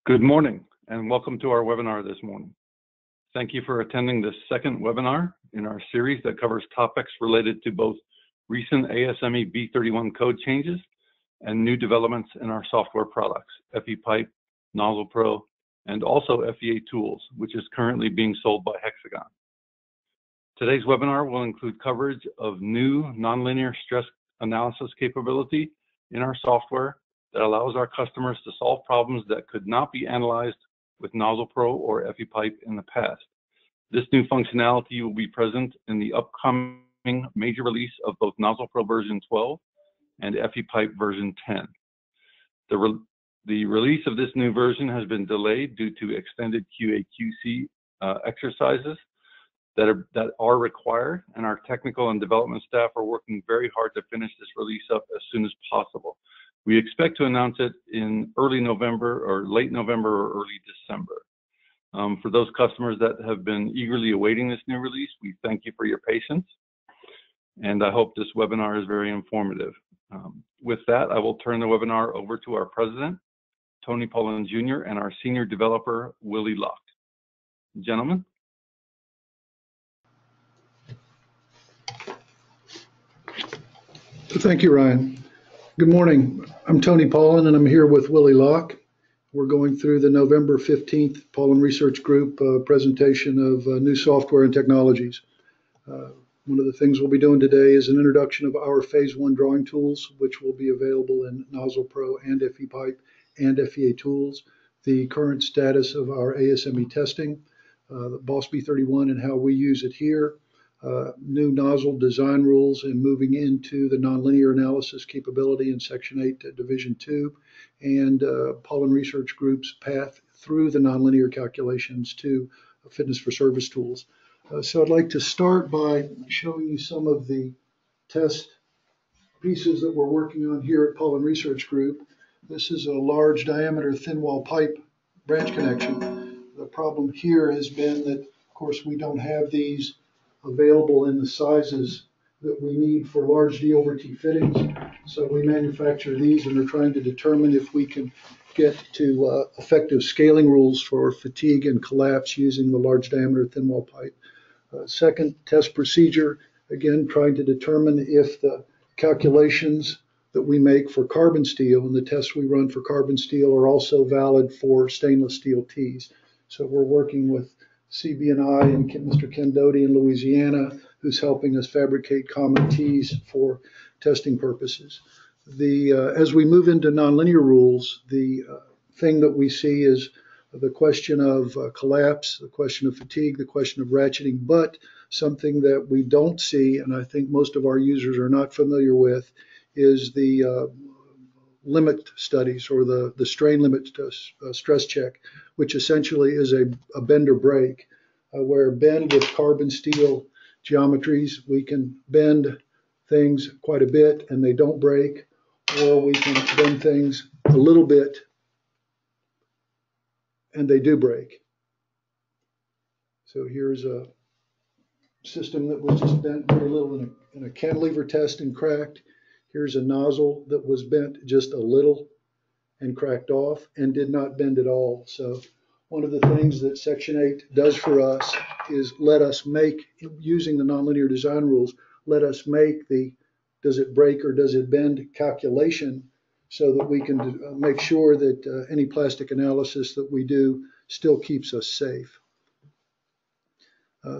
Good morning and welcome to our webinar this morning. Thank you for attending this second webinar in our series that covers topics related to both recent ASME B31 code changes and new developments in our software products, VIII, Nozzle Pro, and also VIII Tools, which is currently being sold by Hexagon. Today's webinar will include coverage of new nonlinear stress analysis capability in our software that allows our customers to solve problems that could not be analyzed with Nozzle Pro or VIII in the past. This new functionality will be present in the upcoming major release of both Nozzle Pro version 12 and VIII version 10. The release of this new version has been delayed due to extended QA/QC exercises that are required, and our technical and development staff are working very hard to finish this release up as soon as possible. We expect to announce it in early November or late November or early December. For those customers that have been eagerly awaiting this new release, we thank you for your patience, and I hope this webinar is very informative. With that, I will turn the webinar over to our president, Tony Pollin Jr., and our senior developer, Willie Locke. Gentlemen. Thank you, Ryan. Good morning. I'm Tony Pollin, and I'm here with Willie Locke. We're going through the November 15th Pollin Research Group presentation of new software and technologies. One of the things we'll be doing today is an introduction of our Phase 1 drawing tools, which will be available in Nozzle Pro and VIII and VIII Tools, the current status of our ASME testing, the BOSS B31 and how we use it here, new nozzle design rules and moving into the nonlinear analysis capability in Section 8, Division 2, and Pollin Research Group's path through the nonlinear calculations to fitness for service tools. So I'd like to start by showing you some of the test pieces that we're working on here at Pollin Research Group. This is a large diameter thin wall pipe branch connection. The problem here has been that, of course, we don't have these available in the sizes that we need for large D over T fittings. So we manufacture these and are trying to determine if we can get to effective scaling rules for fatigue and collapse using the large diameter thin wall pipe. Second test procedure, again, trying to determine if the calculations that we make for carbon steel and the tests we run for carbon steel are also valid for stainless steel Ts. So we're working with CB&I and Mr. Ken Doty in Louisiana, who's helping us fabricate common Ts for testing purposes. As we move into nonlinear rules, the thing that we see is the question of collapse, the question of fatigue, the question of ratcheting, but something that we don't see, and I think most of our users are not familiar with, is the limit studies or the strain limit stress check, which essentially is a bend or break, where bend with carbon steel geometries, we can bend things quite a bit and they don't break, or we can bend things a little bit and they do break. So here's a system that was just bent very little in a cantilever test and cracked. Here's a nozzle that was bent just a little and cracked off and did not bend at all. So one of the things that Section 8 does for us is let us make, using the nonlinear design rules, let us make the does it break or does it bend calculation so that we can make sure that any plastic analysis that we do still keeps us safe.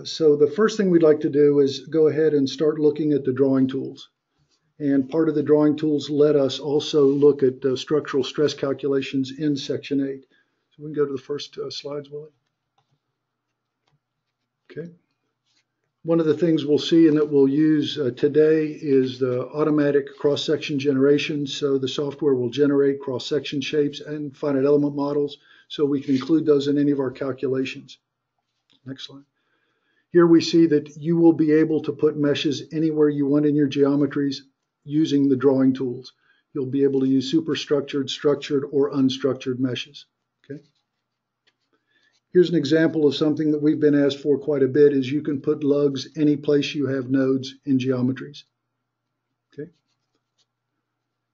So the first thing we'd like to do is go ahead and start looking at the drawing tools. And part of the drawing tools let us also look at structural stress calculations in Section 8. So we can go to the first slides, Willie. Okay. One of the things we'll see and that we'll use today is the automatic cross-section generation. So the software will generate cross-section shapes and finite element models, so we can include those in any of our calculations. Next slide. Here we see that you will be able to put meshes anywhere you want in your geometries using the drawing tools. You'll be able to use superstructured, structured, or unstructured meshes. Okay. Here's an example of something that we've been asked for quite a bit, is you can put lugs any place you have nodes in geometries. Okay.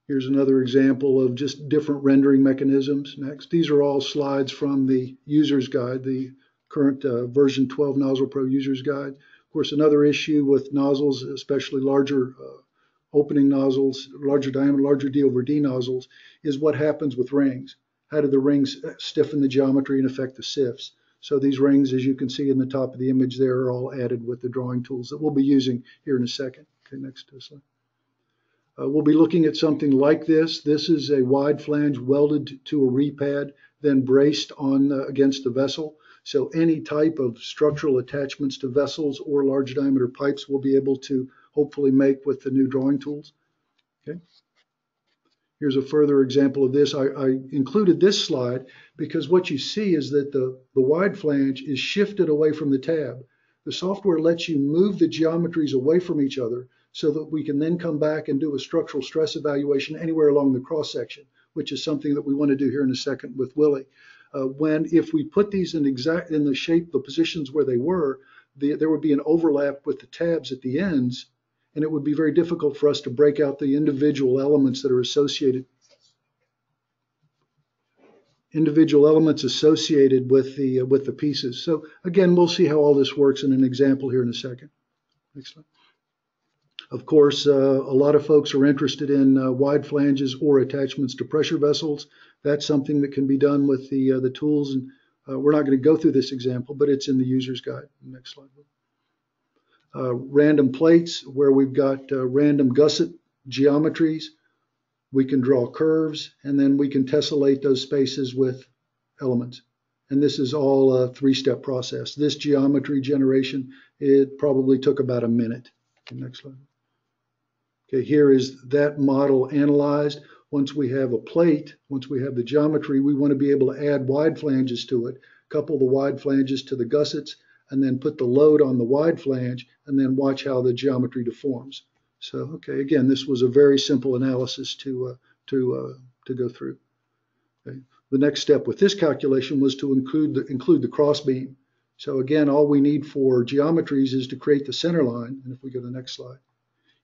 Here's another example of just different rendering mechanisms. Next, these are all slides from the user's guide, the current version 12 Nozzle Pro user's guide. Of course, another issue with nozzles, especially larger opening nozzles, larger diameter, larger D over D nozzles, is what happens with rings. How do the rings stiffen the geometry and affect the sifts? So these rings, as you can see in the top of the image there, are all added with the drawing tools that we'll be using here in a second. Okay, next slide. We'll be looking at something like this. This is a wide flange welded to a repad, then braced on against the vessel. So any type of structural attachments to vessels or large diameter pipes we'll be able to hopefully make with the new drawing tools. Okay. Here's a further example of this. I included this slide because what you see is that the wide flange is shifted away from the tab. The software lets you move the geometries away from each other so that we can then come back and do a structural stress evaluation anywhere along the cross section, which is something that we want to do here in a second with Willie. If we put these in the shape, the positions where they were, there would be an overlap with the tabs at the ends, and it would be very difficult for us to break out the individual elements that are associated with the pieces. So again, we'll see how all this works in an example here in a second. Next slide. Of course, a lot of folks are interested in wide flanges or attachments to pressure vessels. That's something that can be done with the tools. And we're not going to go through this example, but it's in the user's guide. Next slide. Random plates, where we've got random gusset geometries. We can draw curves, and then we can tessellate those spaces with elements. And this is all a three-step process. This geometry generation, it probably took about a minute. Okay, next slide. Okay, here is that model analyzed. Once we have a plate, once we have the geometry, we want to be able to add wide flanges to it, couple the wide flanges to the gussets, and then put the load on the wide flange, and then watch how the geometry deforms. So, okay, again, this was a very simple analysis to go through. Okay. The next step with this calculation was to include the cross beam. So again, all we need for geometries is to create the center line. And if we go to the next slide,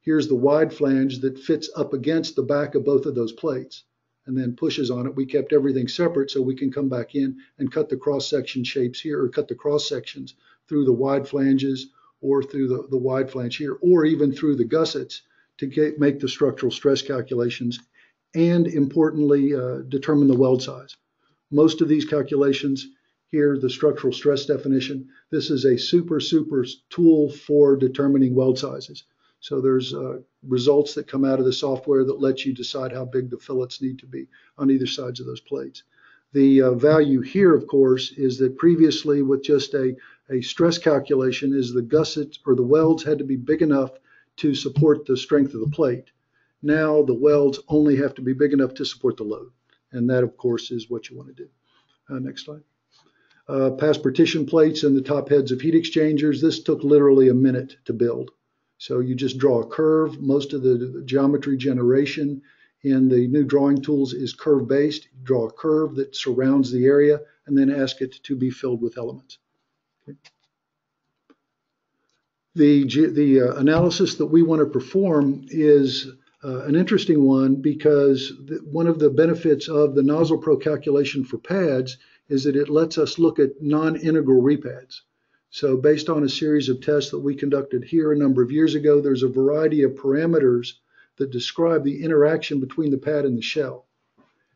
here's the wide flange that fits up against the back of both of those plates and then pushes on it. We kept everything separate so we can come back in and cut the cross-section shapes here, or cut the cross-sections through the wide flanges or through the wide flange here, or even through the gussets to make the structural stress calculations and, importantly, determine the weld size. Most of these calculations here, the structural stress definition, this is a super tool for determining weld sizes. So there's results that come out of the software that let you decide how big the fillets need to be on either sides of those plates. The value here, of course, is that previously with just a stress calculation is the gussets or the welds had to be big enough to support the strength of the plate. Now the welds only have to be big enough to support the load. And that, of course, is what you want to do. Next slide. Pass partition plates and the top heads of heat exchangers. This took literally a minute to build. So you just draw a curve. Most of the geometry generation in the new drawing tools is curve-based. You draw a curve that surrounds the area and then ask it to be filled with elements. Okay. The analysis that we want to perform is an interesting one because one of the benefits of the Nozzle Pro calculation for pads is that it lets us look at non-integral repads. So based on a series of tests that we conducted here a number of years ago, there's a variety of parameters that describe the interaction between the pad and the shell.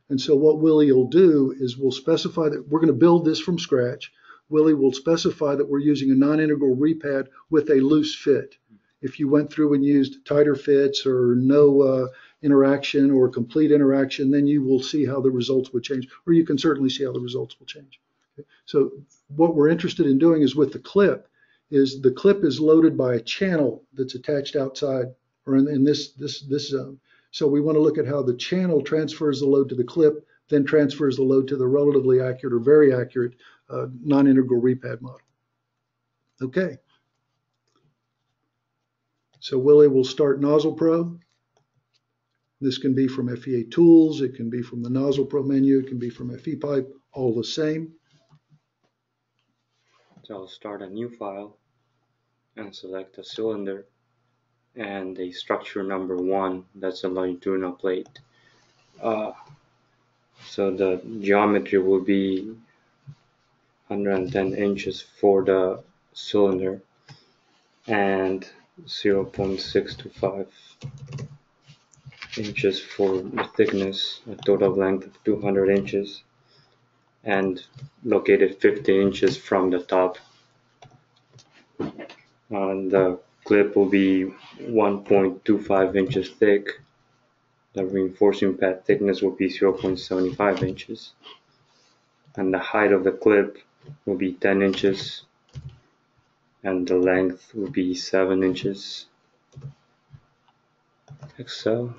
And so what Willie will do is we'll specify that we're going to build this from scratch. Willie will specify that we're using a non-integral repad with a loose fit. If you went through and used tighter fits or no interaction or complete interaction, then you will see how the results would change, or you can certainly see how the results will change. Okay. So what we're interested in doing is with the clip is loaded by a channel that's attached outside or in this zone. So we want to look at how the channel transfers the load to the clip, then transfers the load to the relatively accurate or very accurate non-integral repad model. Okay. So Willie will start Nozzle Pro. This can be from FEA Tools. It can be from the Nozzle Pro menu. It can be from FE Pipe, all the same. So I'll start a new file and select a cylinder and a structure number 1, that's a longitudinal plate. So the geometry will be 110 inches for the cylinder and 0.625 inches for the thickness, a total length of 200 inches, and located 50 inches from the top. The clip will be 1.25 inches thick. The reinforcing pad thickness will be 0.75 inches. And the height of the clip will be 10 inches. And the length will be 7 inches. Like so.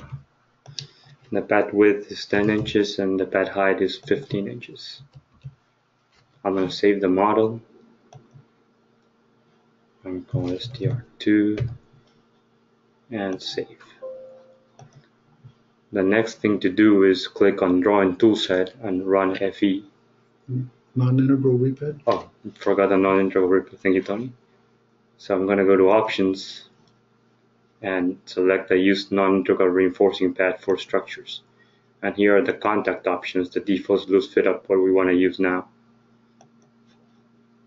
The pad width is 10 inches and the pad height is 15 inches. I'm going to save the model. I'm going to str2 and save. The next thing to do is click on Drawing Toolset and run FE. Non-integral repad? Oh, forgot the non-integral repad. Thank you, Tony. So I'm going to go to Options and select the Use Non-integral Reinforcing Pad for Structures. And here are the contact options, the default loose fit up, what we want to use now.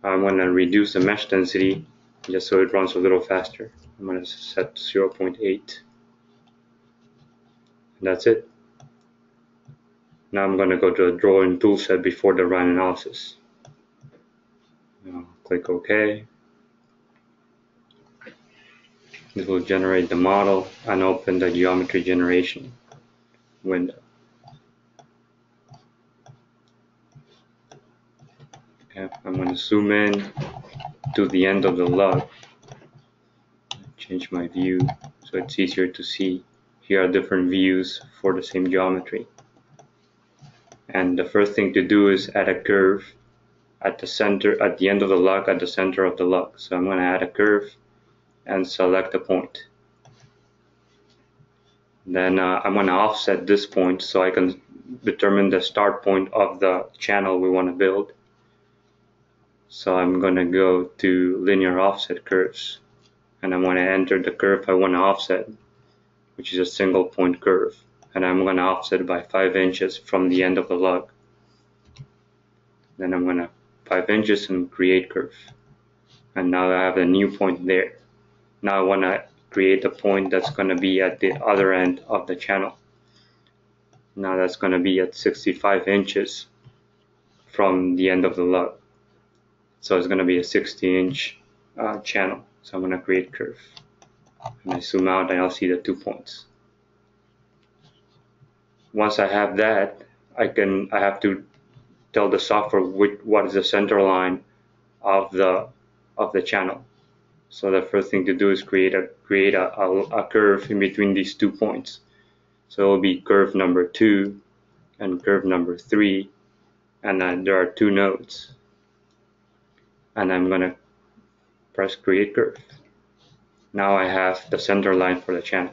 I'm going to reduce the mesh density just so it runs a little faster. I'm going to set 0.8. And that's it. Now I'm going to go to the Drawing Toolset before the run analysis. Now click OK. This will generate the model and open the geometry generation window. Okay, I'm going to zoom in to the end of the lug. Change my view so it's easier to see. Here are different views for the same geometry. And the first thing to do is add a curve at the center, at the end of the lug, at the center of the lug. So I'm going to add a curve and select a point. Then I'm going to offset this point so I can determine the start point of the channel we want to build. So I'm going to go to Linear Offset Curves, and I'm going to enter the curve I want to offset, which is a single point curve. And I'm going to offset by 5 inches from the end of the lug. Then I'm going to 5 inches and create curve. And now I have a new point there. Now I want to create a point that's going to be at the other end of the channel. Now that's going to be at 65 inches from the end of the lug. So it's going to be a 60-inch channel. So I'm going to create curve. And I zoom out and I'll see the 2 points. Once I have that, I have to tell the software what is the center line of the channel. So the first thing to do is create a curve in between these 2 points. So it will be curve number 2 and curve number 3, and then there are 2 nodes. And I'm going to press create curve. Now I have the center line for the channel.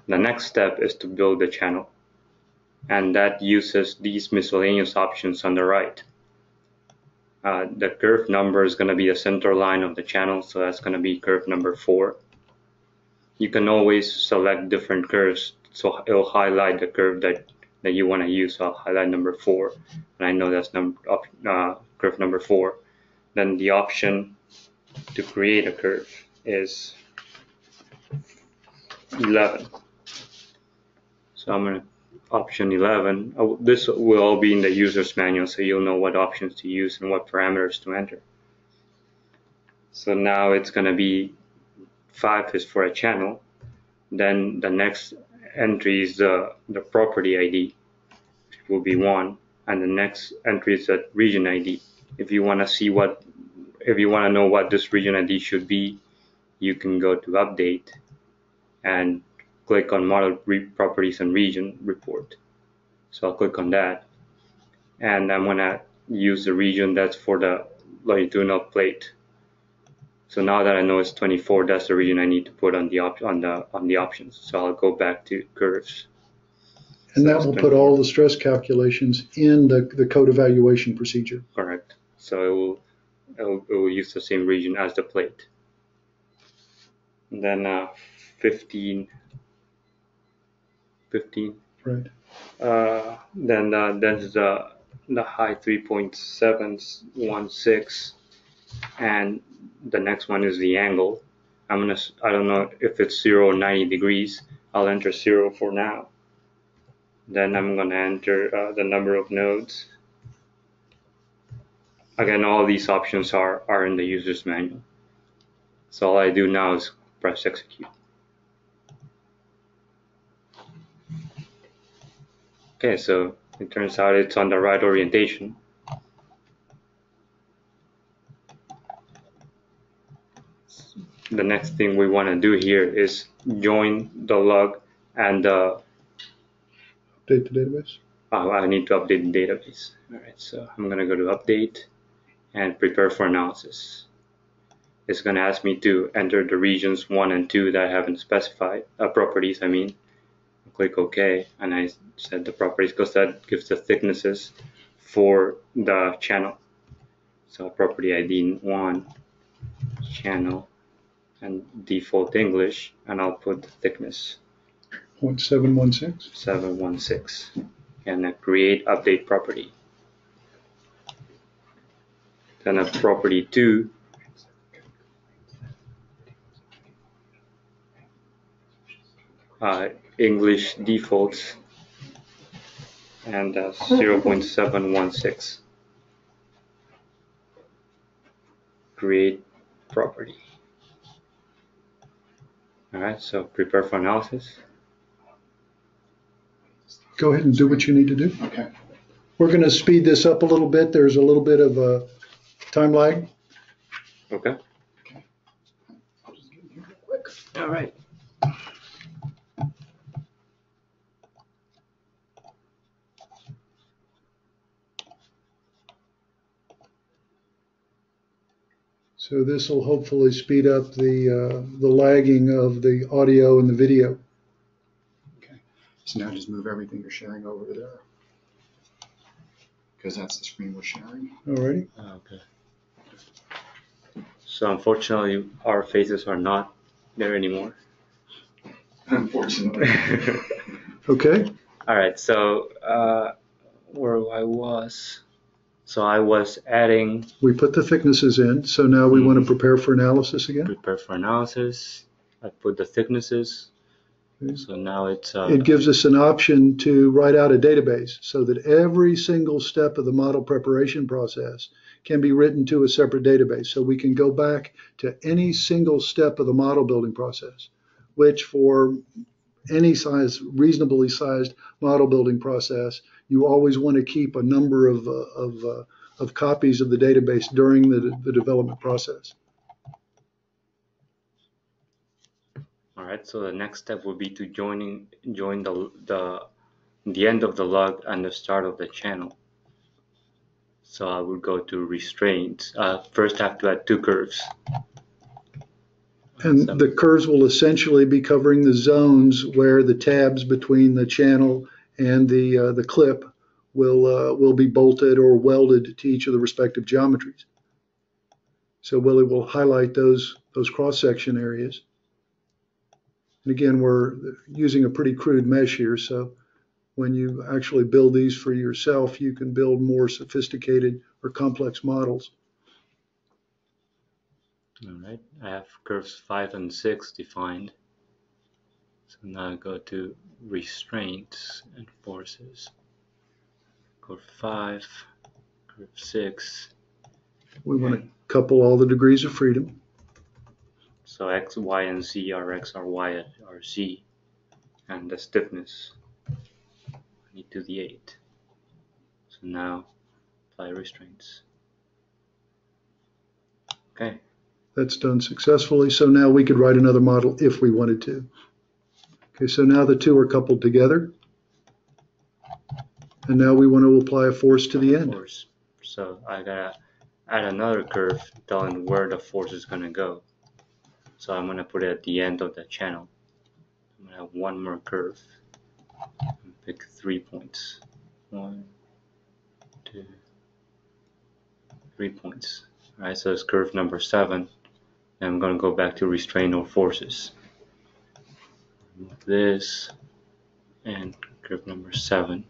The next step is to build the channel, and that uses these miscellaneous options on the right. The curve number is going to be the center line of the channel, so that's going to be curve number 4. You can always select different curves, so it will highlight the curve that you want to use. So I'll highlight number 4, and I know that's curve number 4. Then the option to create a curve is 11. So I'm going to option 11. This will all be in the user's manual, so you'll know what options to use and what parameters to enter. So now it's going to be 5 is for a channel. Then the next entry is the property ID, which will be 1, and the next entry is the region ID. If you want to know what this region ID should be, you can go to Update and click on Model Properties and Region Report. So I'll click on that, and I'm going to use the region that's for the longitudinal plate. So now that I know it's 24, that's the region I need to put on the options. So I'll go back to curves. And that will put all the stress calculations in the code evaluation procedure. Correct. So it will use the same region as the plate. And then 15. Right. Then there's the height 3.716, and the next one is the angle. I don't know if it's 0 or 90 degrees. I'll enter 0 for now. Then I'm gonna enter the number of nodes. Again, all these options are in the user's manual. So all I do now is press execute. Okay, so it turns out it's on the right orientation. The next thing we want to do here is join the log and Update the database. I need to update the database. All right, so I'm going to go to update and prepare for analysis. It's going to ask me to enter the regions 1 and 2 that I haven't specified, properties, I mean. Click OK, and I set the properties because that gives the thicknesses for the channel. So property ID 1, channel, and default English, and I'll put the thickness 0.716. 716, and a create update property. Then a property 2, English defaults, and 0.716. Create property. All right, so prepare for analysis. Go ahead and do what you need to do. Okay. We're going to speed this up a little bit. There's a little bit of a time lag. Okay. I'll just get in here real quick. All right. So this will hopefully speed up the lagging of the audio and the video. Okay. So now just move everything you're sharing over to there. Because that's the screen we're sharing. Alrighty. Okay. So unfortunately, our faces are not there anymore. Unfortunately. Okay. All right. So where I was. So I was adding. We put the thicknesses in. So now we want to prepare for analysis again. Prepare for analysis. I put the thicknesses. Okay. So now it's. It gives us an option to write out a database so that every single step of the model preparation process can be written to a separate database. So we can go back to any single step of the model building process, which for any size, reasonably sized model building process, you always want to keep a number of copies of the database during the development process. All right. So the next step will be to join the end of the log and the start of the channel. So I will go to restraints. First, I have to add 2 curves. And the curves will essentially be covering the zones where the tabs between the channel and the clip will be bolted or welded to each of the respective geometries. So Willie will highlight those cross-section areas. And again, we're using a pretty crude mesh here, so when you actually build these for yourself, you can build more sophisticated or complex models. All right, I have curves 5 and 6 defined. So now I go to restraints and forces. Curve 5, curve 6. We want to couple all the degrees of freedom. So X, Y, and Z are X, are Y, are Z. And the stiffness, I need to the 8. So now apply restraints. Okay. That's done successfully. So now we could write another model if we wanted to. Okay, so now the two are coupled together. And now we want to apply a force to the end. Force. So I gotta add another curve telling where the force is gonna go. So I'm gonna put it at the end of the channel. I'm gonna have one more curve. Pick 3 points. 1, 2, 3 points. Alright, so it's curve number 7. And I'm gonna go back to restraint or forces. Remove this and group number 7.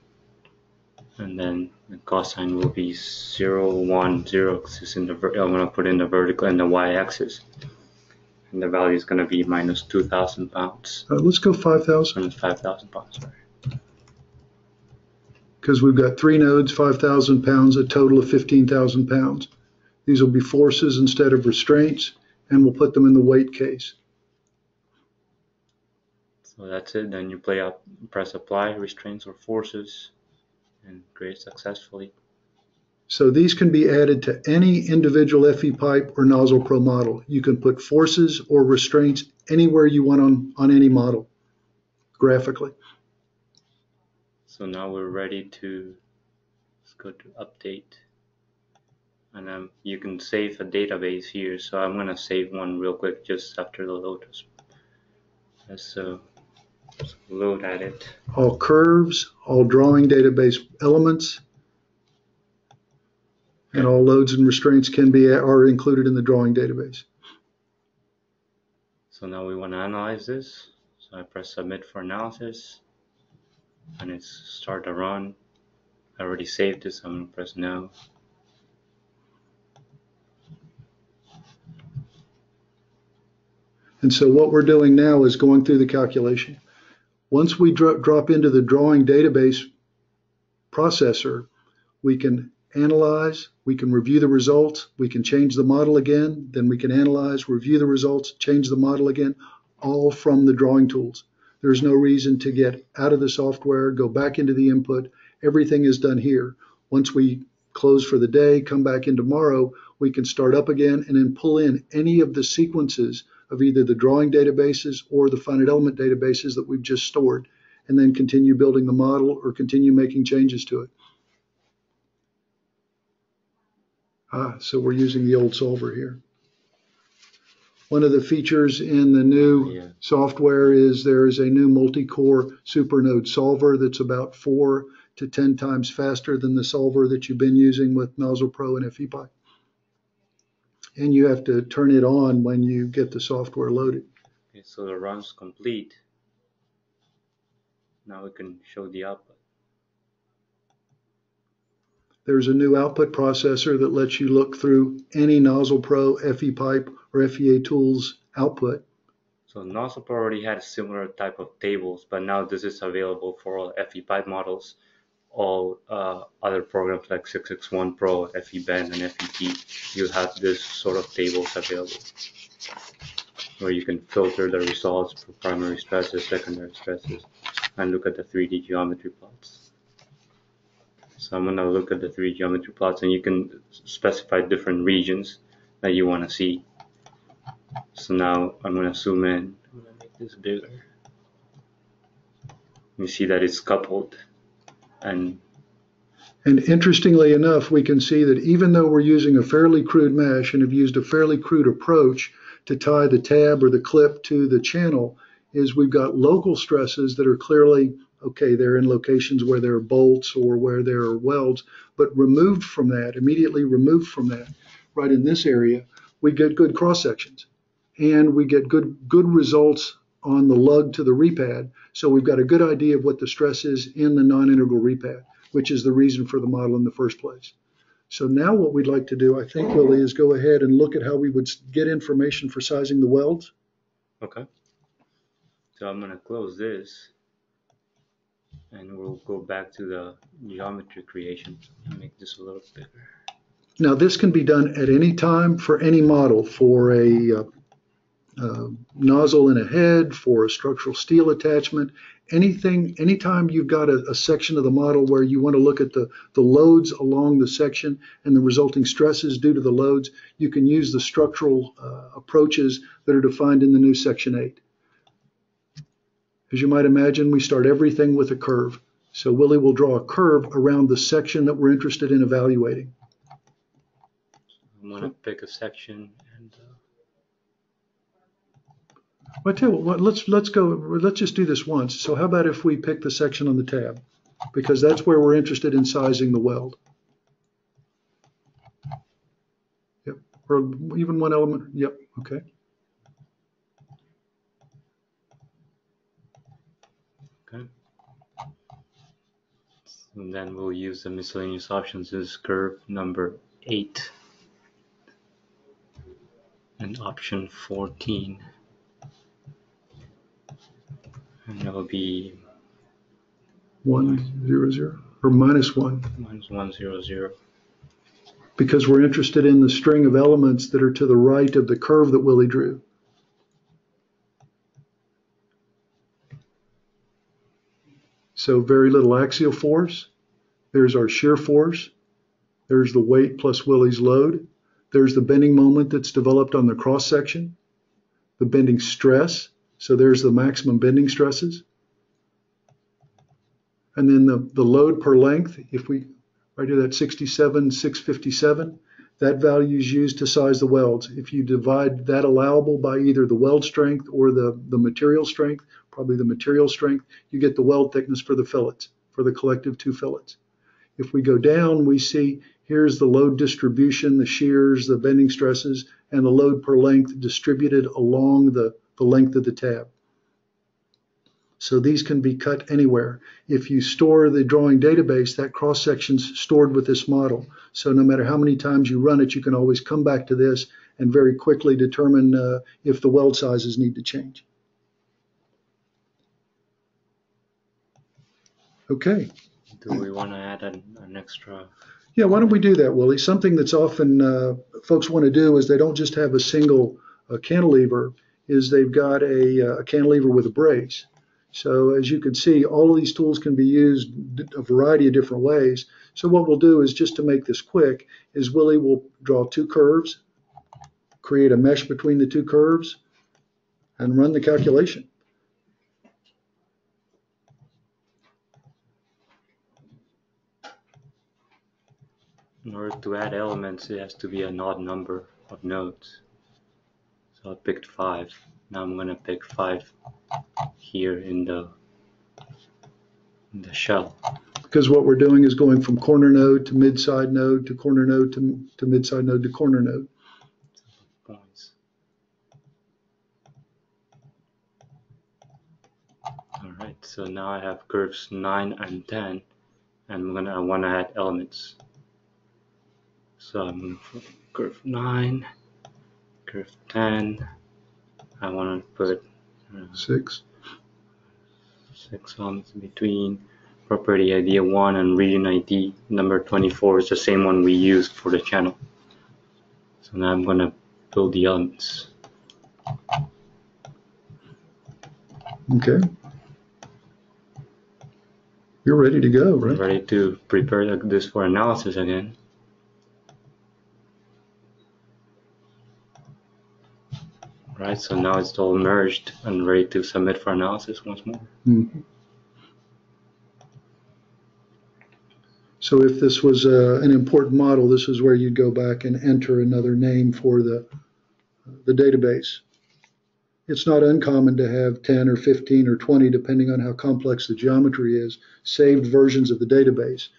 And then the cosine will be 0, 1, 0, because it's in the I'm going to put in the vertical and the y-axis. And the value is going to be minus 2,000 pounds. Let's go 5,000. Minus 5,000 pounds, sorry. Because we've got 3 nodes, 5,000 pounds, a total of 15,000 pounds. These will be forces instead of restraints, and we'll put them in the weight case. So that's it. Then you press apply, restraints or forces, and create successfully. So these can be added to any individual FE pipe or Nozzle Pro model. You can put forces or restraints anywhere you want on any model, graphically. So now we're ready to, let's go to update. And you can save a database here. So I'm going to save one real quick just after the load. Let's load at it. All curves, all drawing database elements, and all loads and restraints are included in the drawing database. So now we want to analyze this. So I press submit for analysis, and it's start to run. I already saved this, so I'm going to press no. And so what we're doing now is going through the calculation. Once we drop into the drawing database processor, we can analyze, we can review the results, we can change the model again, then we can analyze, review the results, change the model again, all from the drawing tools. There's no reason to get out of the software, go back into the input. Everything is done here. Once we close for the day, come back in tomorrow, we can start up again and then pull in any of the sequences of either the drawing databases or the finite element databases that we've just stored, and then continue building the model or continue making changes to it. So we're using the old solver here. One of the features in the new software is there is a new multi-core supernode solver that's about 4 to 10 times faster than the solver that you've been using with Nozzle Pro and FE pipe. And you have to turn it on when you get the software loaded. Okay, so the run's complete. Now we can show the output. There's a new output processor that lets you look through any Nozzle Pro, FE pipe, or FEA tools output. So Nozzle Pro already had a similar type of tables, but now this is available for all FE pipe models. All other programs like 661 Pro, FE Bend, and FET, you have this sort of tables available, where you can filter the results for primary stresses, secondary stresses, and look at the 3D geometry plots. So I'm going to look at the 3D geometry plots, and you can specify different regions that you want to see. So now I'm going to zoom in. I'm going to make this bigger. You see that it's coupled. And interestingly enough, we can see that even though we're using a fairly crude mesh and have used a fairly crude approach to tie the tab or the clip to the channel, is we've got local stresses that are clearly, okay, they're in locations where there are bolts or where there are welds, but removed from that, immediately removed from that, right in this area, we get good cross sections. And we get good results on the lug to the repad. So we've got a good idea of what the stress is in the non-integral repad, which is the reason for the model in the first place. So now what we'd like to do, I think, Willie, is go ahead and look at how we would get information for sizing the welds. Okay. So I'm going to close this, and we'll go back to the geometry creation and make this a little bigger. Now this can be done at any time for any model, for a nozzle in a head, for a structural steel attachment, anytime you've got a section of the model where you want to look at the loads along the section and the resulting stresses due to the loads, you can use the structural approaches that are defined in the new Section 8. As you might imagine, we start everything with a curve. So Willie will draw a curve around the section that we're interested in evaluating. I'm going to pick a section and Well, I tell you what, let's just do this once. So how about if we pick the section on the tab? Because that's where we're interested in sizing the weld. Yep, or even one element. Yep, okay. Okay. And then we'll use the miscellaneous options as curve number 8 and option 14. And it'll be 100 or -1. -100. Because we're interested in the string of elements that are to the right of the curve that Willie drew. So very little axial force. There's our shear force. There's the weight plus Willie's load. There's the bending moment that's developed on the cross section. The bending stress. So there's the maximum bending stresses. And then the load per length, if we right here, that 67,657, that value is used to size the welds. If you divide that allowable by either the weld strength or the material strength, probably the material strength, you get the weld thickness for the fillets, for the collective 2 fillets. If we go down, we see here's the load distribution, the shears, the bending stresses, and the load per length distributed along the length of the tab. So these can be cut anywhere. If you store the drawing database, that cross-section's stored with this model. So no matter how many times you run it, you can always come back to this and very quickly determine if the weld sizes need to change. Okay. Do we want to add an extra? Yeah, why don't we do that, Willie? Something that's often folks want to do is they don't just have a single cantilever, is they've got a cantilever with a brace. So as you can see, all of these tools can be used a variety of different ways. So what we'll do is, just to make this quick, is Willie will draw 2 curves, create a mesh between the 2 curves, and run the calculation. In order to add elements, it has to be an odd number of nodes. So I picked 5. Now I'm going to pick 5 here in the shell. Because what we're doing is going from corner node to mid-side node to corner node to mid-side node to corner node. Points. All right, so now I have curves 9 and 10, and I want to add elements. So I'm going for curve 9, curve 10. I want to put 6 elements in between. Property ID 1 and region ID number 24 is the same one we used for the channel. So now I'm going to build the elements. Okay. You're ready to go, right? I'm ready to prepare this for analysis again. Right, so now it's all merged and ready to submit for analysis once more. Mm-hmm. So if this was an important model, this is where you'd go back and enter another name for the database. It's not uncommon to have 10 or 15 or 20, depending on how complex the geometry is, saved versions of the database.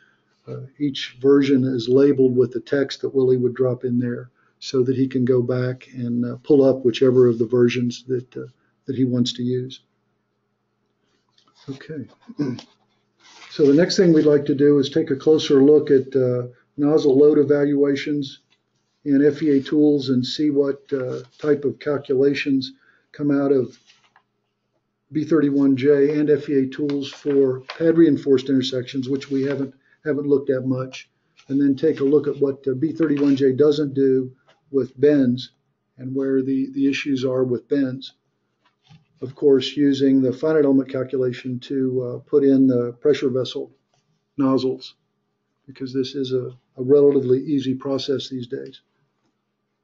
Each version is labeled with the text that Willie would drop in there so that he can go back and pull up whichever of the versions that he wants to use. Okay. So the next thing we'd like to do is take a closer look at nozzle load evaluations in FEA tools and see what type of calculations come out of B31J and FEA tools for pad reinforced intersections, which we haven't looked at much, and then take a look at what B31J doesn't do with bends and where the issues are with bends. Of course, using the finite element calculation to put in the pressure vessel nozzles, because this is a relatively easy process these days.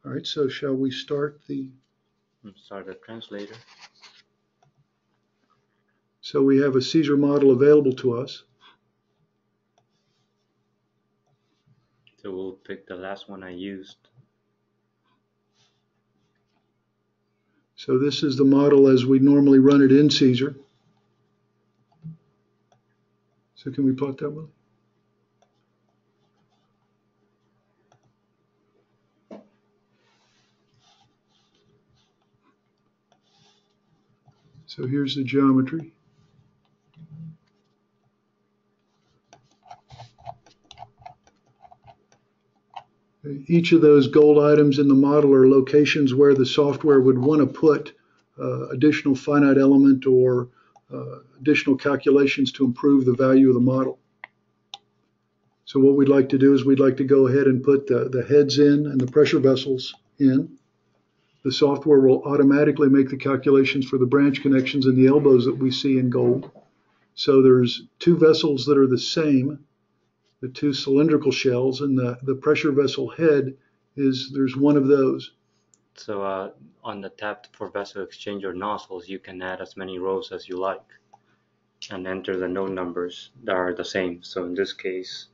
All right, so shall we start the translator? So we have a Caesar model available to us. So we'll pick the last one I used. So this is the model as we normally run it in Caesar. So can we plot that one? So here's the geometry. each of those gold items in the model are locations where the software would want to put additional finite element or additional calculations to improve the value of the model. So what we'd like to do is we'd like to go ahead and put the heads in and the pressure vessels in. The software will automatically make the calculations for the branch connections and the elbows that we see in gold. So there's two vessels that are the same, the two cylindrical shells, and the pressure vessel head there's one of those. So on the tab for vessel exchanger nozzles, you can add as many rows as you like and enter the node numbers that are the same. So in this case,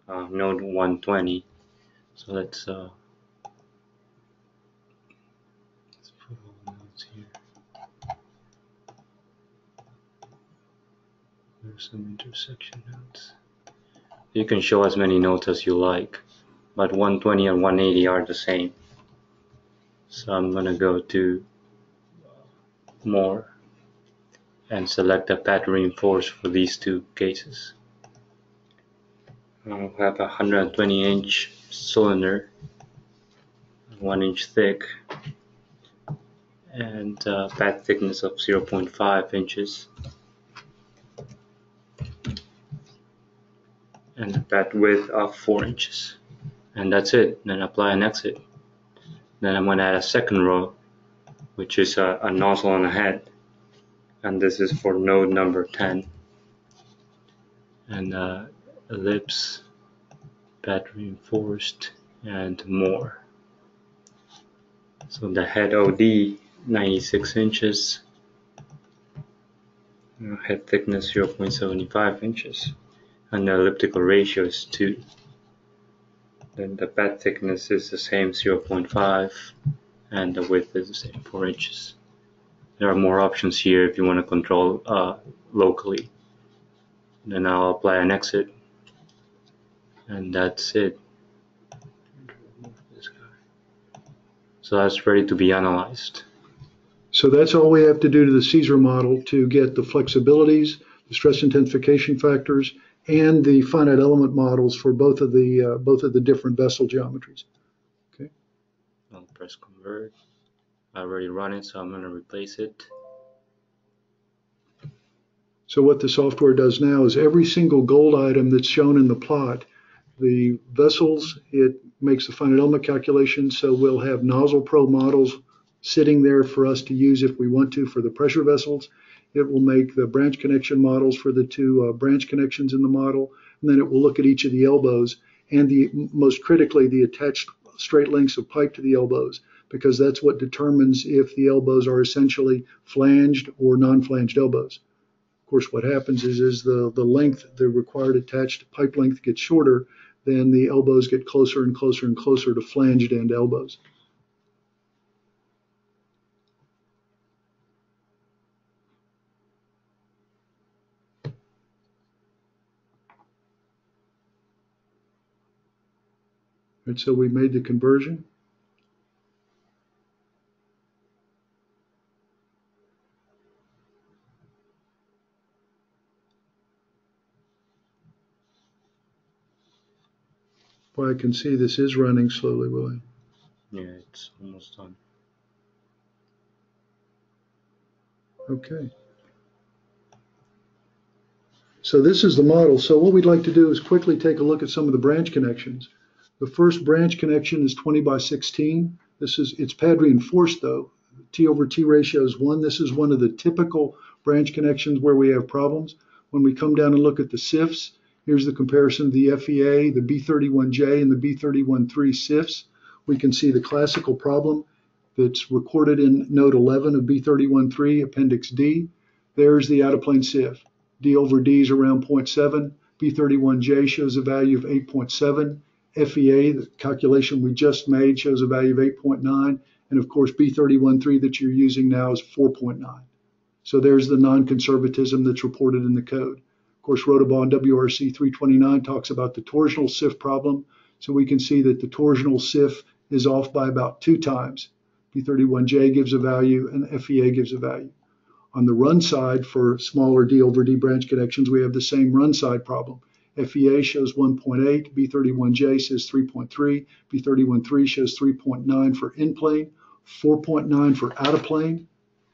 node 120. So let's put all the nodes here. There's some intersection nodes. You can show as many nodes as you like, but 120 and 180 are the same. So I'm going to go to more and select the pad reinforced for these two cases. I'll have a 120-inch cylinder, 1 inch thick, and pad thickness of 0.5 inches, and a pad width of 4 inches. And that's it. Then apply and exit. Then I'm going to add a second row, which is a nozzle on the head, and this is for node number 10. And ellipse, pad reinforced, and more. So the head OD 96 inches, head thickness 0.75 inches, and the elliptical ratio is 2. Then the pad thickness is the same, 0.5, and the width is the same, 4 inches. There are more options here if you want to control locally. Then I'll apply an exit, and that's it. So that's ready to be analyzed. So that's all we have to do to the Caesar model to get the flexibilities, the stress intensification factors, and the finite element models for both of the different vessel geometries. Okay. I'll press convert. I already run it, so I'm going to replace it. So what the software does now is every single gold item that's shown in the plot, the vessels, it makes the finite element calculation. So we'll have Nozzle Pro models sitting there for us to use if we want to for the pressure vessels. It will make the branch connection models for the two branch connections in the model, and then it will look at each of the elbows and most critically the attached straight lengths of pipe to the elbows, because that's what determines if the elbows are essentially flanged or non-flanged elbows. Of course, what happens is the length, the required attached pipe length gets shorter, then the elbows get closer and closer and closer to flanged end elbows. And so we made the conversion. Well, I can see this is running slowly, Willie. Yeah, it's almost done. Okay. So this is the model. So what we'd like to do is quickly take a look at some of the branch connections. The first branch connection is 20 by 16. It's pad reinforced though. T over T ratio is 1. This is one of the typical branch connections where we have problems. When we come down and look at the SIFs, here's the comparison of the FEA, the B31J, and the B31.3 SIFs. We can see the classical problem that's recorded in Note 11 of B31.3, Appendix D. There's the out-of-plane SIF. D over D is around 0.7. B31J shows a value of 8.7. FEA, the calculation we just made, shows a value of 8.9. And of course, B31.3 that you're using now is 4.9. So there's the non-conservatism that's reported in the code. Of course, Rotobaugh WRC 329 talks about the torsional SIF problem. So we can see that the torsional SIF is off by about 2 times. B31J gives a value and FEA gives a value. On the run side for smaller D over D branch connections, we have the same run side problem. FEA shows 1.8, B31J says 3.3, B31.3 shows 3.9 for in-plane, 4.9 for out-of-plane,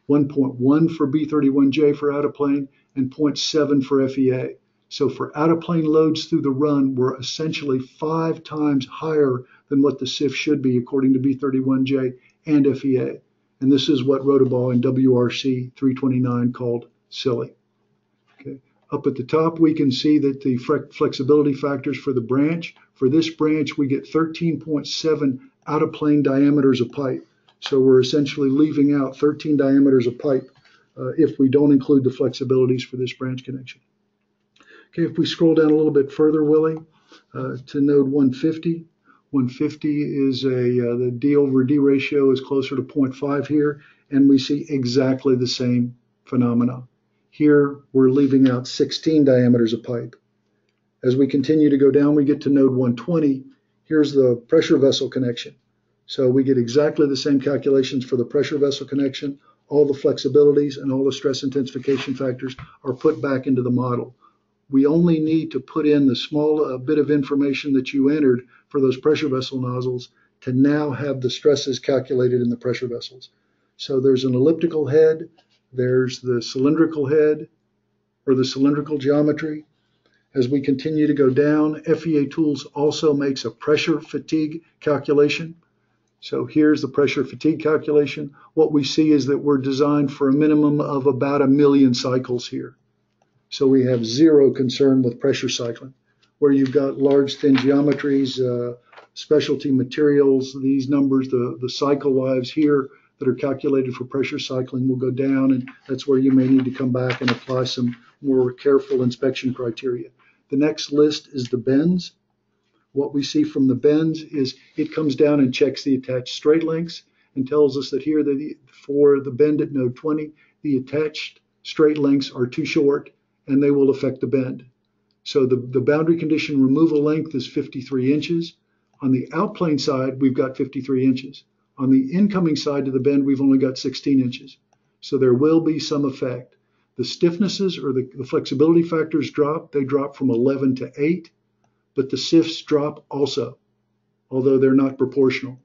1.1 for B31J for out-of-plane, and 0.7 for FEA. So for out-of-plane loads through the run, we're essentially 5 times higher than what the SIF should be according to B31J and FEA. And this is what Rotoball and WRC 329 called silly. Okay. Up at the top, we can see that the flexibility factors for the branch. For this branch, we get 13.7 out-of-plane diameters of pipe. So we're essentially leaving out 13 diameters of pipe if we don't include the flexibilities for this branch connection. Okay, if we scroll down a little bit further, Willie, to node 150. 150 is the D over D ratio is closer to 0.5 here, and we see exactly the same phenomena. Here, we're leaving out 16 diameters of pipe. As we continue to go down, we get to node 120. Here's the pressure vessel connection. So we get exactly the same calculations for the pressure vessel connection. All the flexibilities and all the stress intensification factors are put back into the model. We only need to put in the small bit of information that you entered for those pressure vessel nozzles to now have the stresses calculated in the pressure vessels. So there's an elliptical head, there's the cylindrical head, or the cylindrical geometry. As we continue to go down, FEA Tools also makes a pressure fatigue calculation. So here's the pressure fatigue calculation. What we see is that we're designed for a minimum of about 1 million cycles here. So we have zero concern with pressure cycling. Where you've got large thin geometries, specialty materials, these numbers, the cycle lives here that are calculated for pressure cycling will go down, and that's where you may need to come back and apply some more careful inspection criteria. The next list is the bends. What we see from the bends is it comes down and checks the attached straight lengths and tells us that here for the bend at node 20, the attached straight lengths are too short and they will affect the bend. So the boundary condition removal length is 53 inches. On the outplane side, we've got 53 inches. On the incoming side to the bend, we've only got 16 inches. So there will be some effect. The stiffnesses or the flexibility factors drop. They drop from 11 to 8, but the SIFs drop also, although they're not proportional.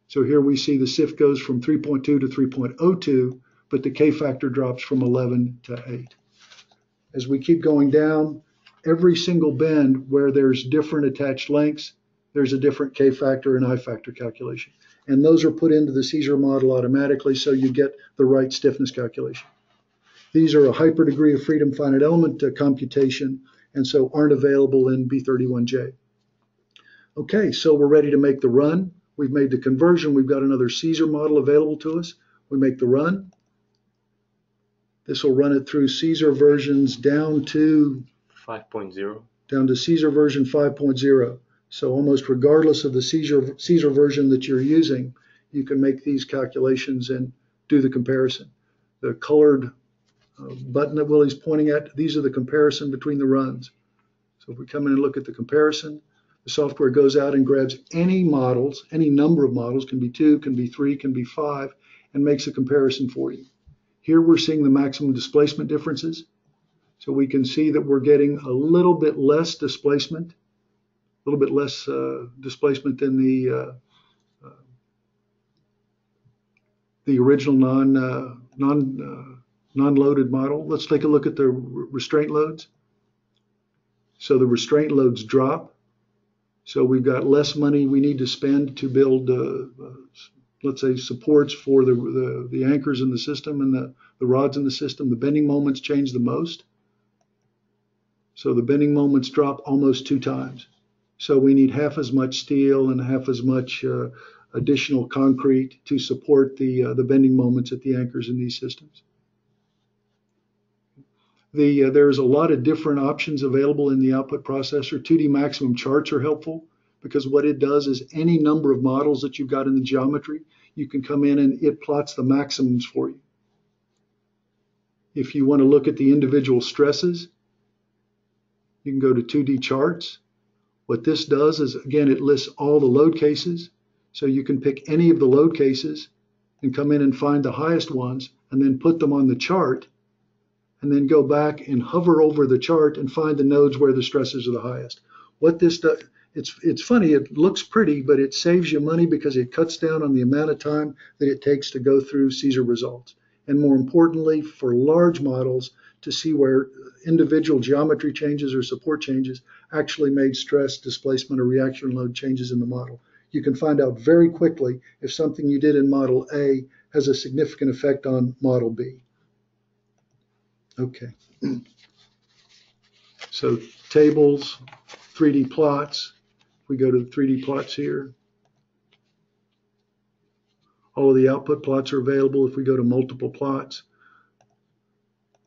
So here we see the SIF goes from 3.2 to 3.02, but the K factor drops from 11 to 8. As we keep going down, every single bend where there's different attached lengths, there's a different K factor and I factor calculation. And those are put into the Caesar model automatically so you get the right stiffness calculation. These are a hyper degree of freedom finite element computation and so aren't available in B31J. Okay, so we're ready to make the run. We've made the conversion. We've got another Caesar model available to us. We make the run. This will run it through Caesar versions down to 5.0. Down to Caesar version 5.0. So almost regardless of the Caesar version that you're using, you can make these calculations and do the comparison. The colored button that Willie's pointing at, these are the comparison between the runs. So if we come in and look at the comparison, the software goes out and grabs any models, any number of models, can be 2, can be 3, can be 5, and makes a comparison for you. Here we're seeing the maximum displacement differences. So we can see that we're getting a little bit less displacement, than the original non-loaded model. Let's take a look at the restraint loads. So the restraint loads drop. So we've got less money we need to spend to build, let's say, supports for the anchors in the system and the rods in the system. The bending moments change the most. So the bending moments drop almost 2 times. So we need half as much steel and half as much additional concrete to support the bending moments at the anchors in these systems. There's a lot of different options available in the output processor. 2D maximum charts are helpful because what it does is any number of models that you've got in the geometry, you can come in and it plots the maximums for you. If you want to look at the individual stresses, you can go to 2D charts. What this does is, again, it lists all the load cases. So you can pick any of the load cases and come in and find the highest ones and then put them on the chart. and then go back and hover over the chart and find the nodes where the stresses are the highest. What this does, it's funny, it looks pretty, but it saves you money because it cuts down on the amount of time that it takes to go through Caesar results. And more importantly, for large models, to see where individual geometry changes or support changes actually made stress, displacement, or reaction load changes in the model. You can find out very quickly if something you did in model A has a significant effect on model B. Okay. So tables, 3D plots. We go to the 3D plots here. All of the output plots are available if we go to multiple plots.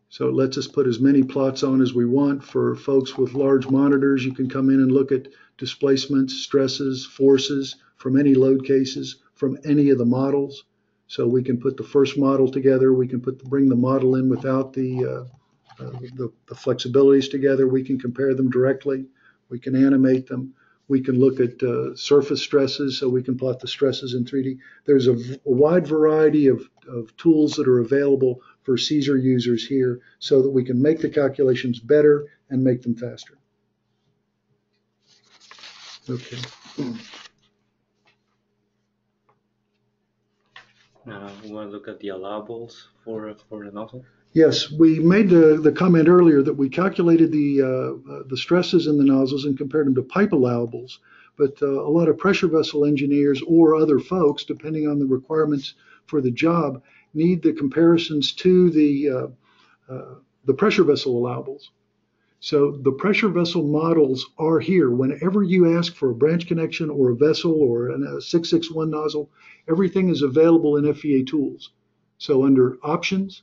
So it lets us put as many plots on as we want. For folks with large monitors, you can come in and look at displacements, stresses, forces from any load cases, from any of the models. So we can put the first model together. We can bring the model in without the flexibilities together. We can compare them directly. We can animate them. We can look at surface stresses, so we can plot the stresses in 3D. There's a wide variety of tools that are available for Caesar users here so that we can make the calculations better and make them faster. Okay. We want to look at the allowables for the nozzle. Yes, we made the comment earlier that we calculated the stresses in the nozzles and compared them to pipe allowables. But a lot of pressure vessel engineers or other folks, depending on the requirements for the job, need the comparisons to the pressure vessel allowables. So the pressure vessel models are here. Whenever you ask for a branch connection or a vessel or a 661 nozzle, everything is available in FEA tools. So under options,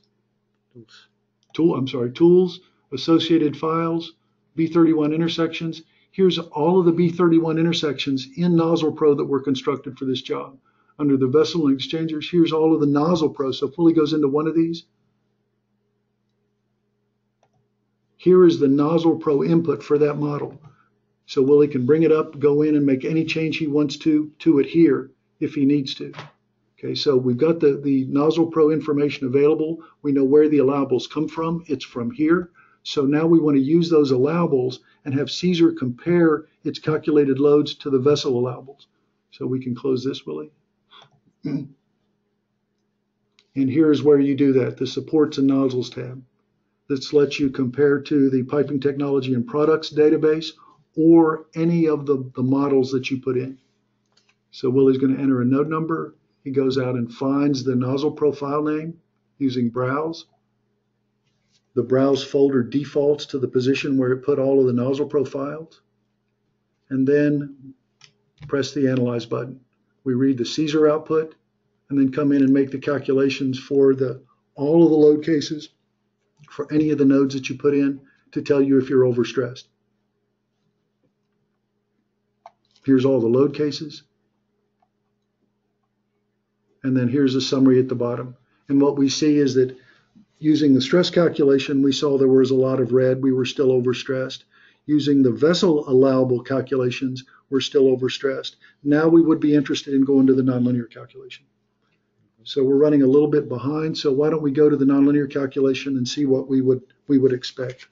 tools, associated files, B31 intersections. Here's all of the B31 intersections in Nozzle Pro that were constructed for this job. Under the vessel and exchangers, here's all of the Nozzle Pro. So if Willie goes into one of these, here is the Nozzle Pro input for that model. So Willie can bring it up, go in and make any change he wants to it here if he needs to. Okay, so we've got the Nozzle Pro information available. We know where the allowables come from. It's from here. So now we want to use those allowables and have Caesar compare its calculated loads to the vessel allowables. So we can close this, Willie. And here's where you do that, the Supports and Nozzles tab. This lets you compare to the Piping Technology and Products database or any of the models that you put in. So Willie's going to enter a node number. He goes out and finds the Nozzle Pro file name using Browse. The Browse folder defaults to the position where it put all of the Nozzle Pro files. And then press the Analyze button. We read the Caesar output and then come in and make the calculations for all of the load cases for any of the nodes that you put in to tell you if you're overstressed. Here's all the load cases. And then here's a summary at the bottom. And what we see is that using the stress calculation, we saw there was a lot of red. We were still overstressed. Using the vessel allowable calculations, we're still overstressed. Now we would be interested in going to the nonlinear calculation. So we're running a little bit behind. So why don't we go to the nonlinear calculation and see what we would expect.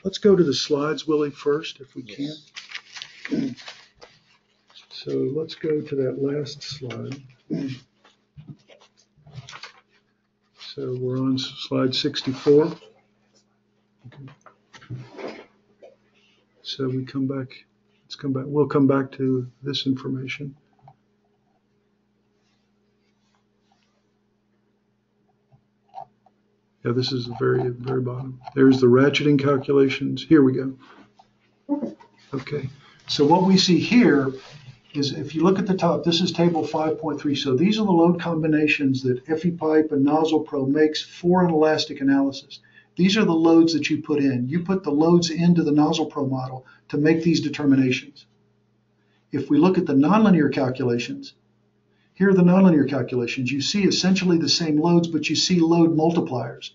Let's go to the slides, Willie, first, if we can. So let's go to that last slide. So we're on slide 64. Okay. So we come back, we'll come back to this information. Yeah, this is the very, very bottom. There's the ratcheting calculations. Here we go. Okay, so what we see here is if you look at the top, this is table 5.3. So these are the load combinations that FEPipe and Nozzle Pro makes for an elastic analysis. These are the loads that you put in. You put the loads into the Nozzle Pro model to make these determinations. If we look at the nonlinear calculations, here are the nonlinear calculations. You see essentially the same loads, but you see load multipliers.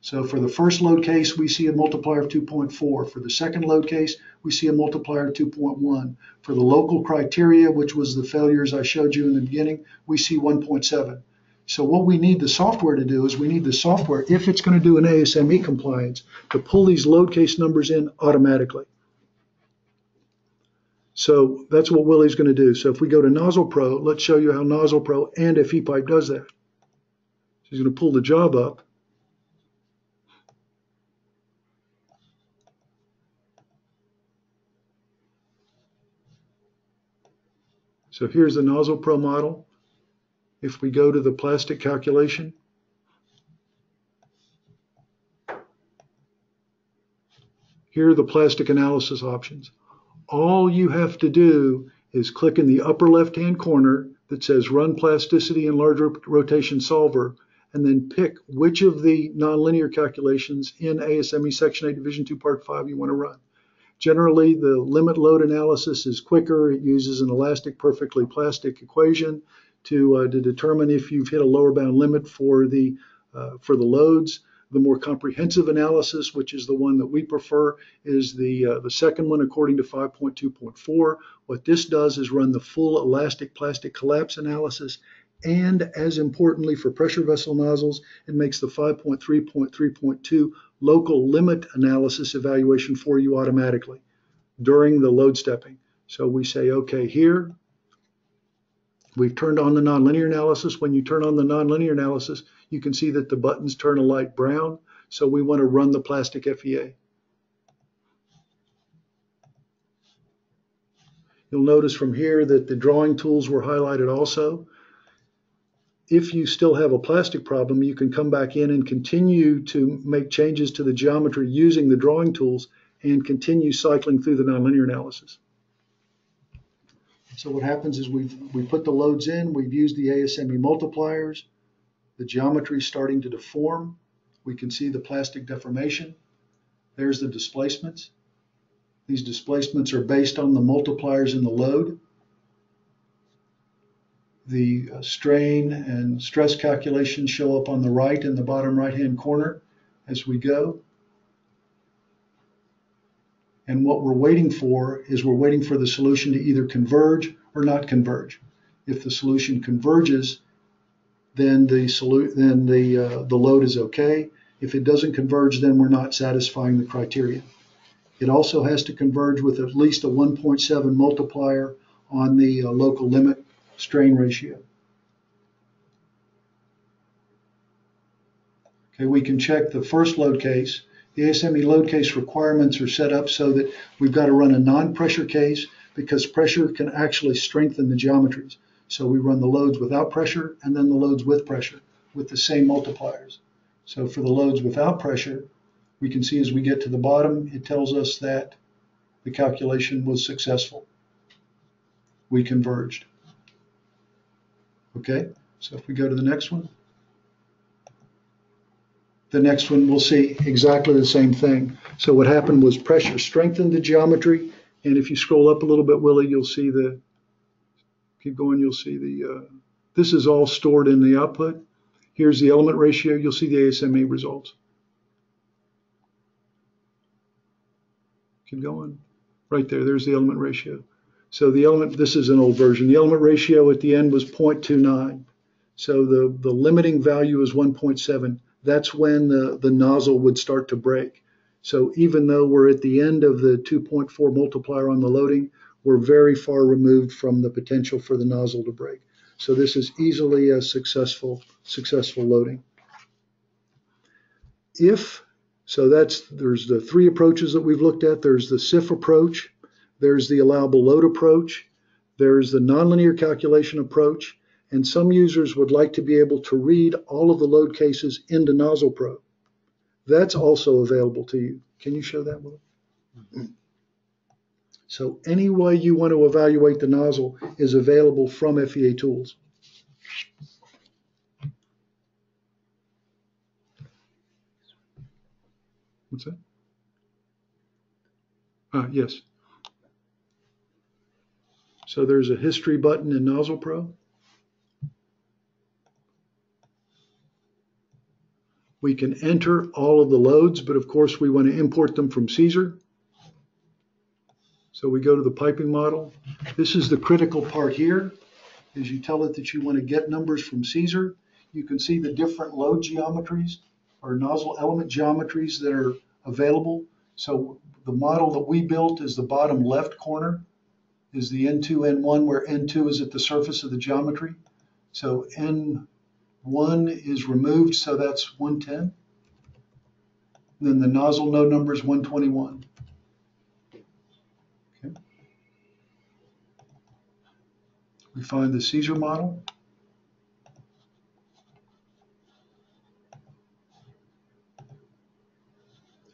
So for the first load case, we see a multiplier of 2.4. For the second load case, we see a multiplier of 2.1. For the local criteria, which was the failures I showed you in the beginning, we see 1.7. So what we need the software to do is we need the software, if it's going to do an ASME compliance, to pull these load case numbers in automatically. So that's what Willie's going to do. So if we go to Nozzle Pro, let's show you how Nozzle Pro and FE Pipe does that. So he's going to pull the job up. So here's the Nozzle Pro model. If we go to the plastic calculation, here are the plastic analysis options. All you have to do is click in the upper left-hand corner that says Run Plasticity and Large Rotation Solver, and then pick which of the nonlinear calculations in ASME Section 8 Division 2 Part 5 you want to run. Generally, the limit load analysis is quicker. It uses an elastic perfectly plastic equation to determine if you've hit a lower bound limit for the loads. The more comprehensive analysis, which is the one that we prefer, is the second one according to 5.2.4. What this does is run the full elastic plastic collapse analysis, and as importantly for pressure vessel nozzles, it makes the 5.3.3.2 local limit analysis evaluation for you automatically during the load stepping. So we say, okay, here, we've turned on the nonlinear analysis. When you turn on the nonlinear analysis, you can see that the buttons turn a light brown. So we want to run the plastic FEA. You'll notice from here that the drawing tools were highlighted also. If you still have a plastic problem, you can come back in and continue to make changes to the geometry using the drawing tools and continue cycling through the nonlinear analysis. So what happens is we put the loads in, we've used the ASME multipliers, the geometry is starting to deform. We can see the plastic deformation. There's the displacements. These displacements are based on the multipliers in the load. The strain and stress calculations show up on the right in the bottom right-hand corner as we go. And what we're waiting for is we're waiting for the solution to either converge or not converge. If the solution converges, then the load is okay. If it doesn't converge, then we're not satisfying the criteria. It also has to converge with at least a 1.7 multiplier on the local limit strain ratio. Okay, we can check the first load case. The ASME load case requirements are set up so that we've got to run a non-pressure case because pressure can actually strengthen the geometries. So we run the loads without pressure and then the loads with pressure with the same multipliers. So for the loads without pressure, we can see as we get to the bottom, it tells us that the calculation was successful. We converged. Okay, so if we go to the next one, we'll see exactly the same thing. So what happened was pressure strengthened the geometry, and if you scroll up a little bit, Willie, you'll see keep going, you'll see this is all stored in the output. Here's the element ratio, you'll see the ASME results. Keep going, right there's the element ratio. So this is an old version, the element ratio at the end was 0.29. So the limiting value is 1.7. That's when the nozzle would start to break. So even though we're at the end of the 2.4 multiplier on the loading, we're very far removed from the potential for the nozzle to break. So this is easily a successful loading. There's the three approaches that we've looked at. There's the SIF approach, there's the allowable load approach, there's the nonlinear calculation approach, and some users would like to be able to read all of the load cases into Nozzle Pro. That's also available to you. Can you show that, Will? Mm-hmm. So any way you want to evaluate the nozzle is available from FEA Tools. What's that? Yes. So there's a history button in Nozzle Pro. We can enter all of the loads, but of course we want to import them from Caesar. So we go to the piping model. This is the critical part here, is you tell it that you want to get numbers from Caesar. you can see the different load geometries or nozzle element geometries that are available. So the model that we built is the bottom left corner is the N2, N1, where N2 is at the surface of the geometry. So N1 is removed, so that's 110. Then the nozzle node number is 121. Okay. We find the Caesar model.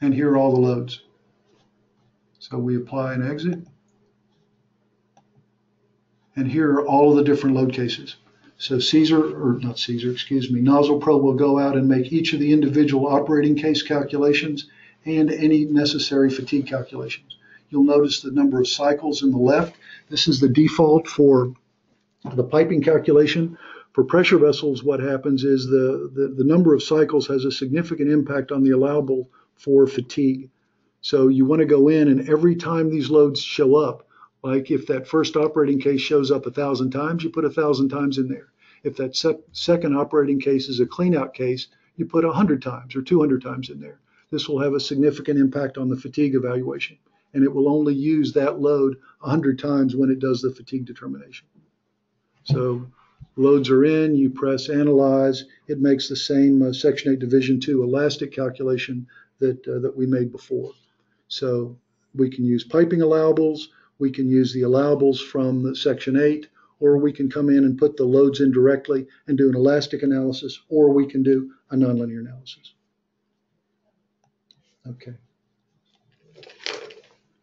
And here are all the loads. So we apply and exit. And here are all of the different load cases. So Nozzle Pro will go out and make each of the individual operating case calculations and any necessary fatigue calculations. You'll notice the number of cycles in the left. This is the default for the piping calculation. For pressure vessels, what happens is the number of cycles has a significant impact on the allowable for fatigue. So you want to go in, and every time these loads show up, like if that first operating case shows up 1,000 times, you put 1,000 times in there. If that second operating case is a cleanout case, you put 100 times or 200 times in there. This will have a significant impact on the fatigue evaluation, and it will only use that load 100 times when it does the fatigue determination. So loads are in, you press analyze, it makes the same Section 8 Division 2 elastic calculation that we made before. So we can use piping allowables, we can use the allowables from the Section 8, or we can come in and put the loads in directly and do an elastic analysis, or we can do a nonlinear analysis. Okay.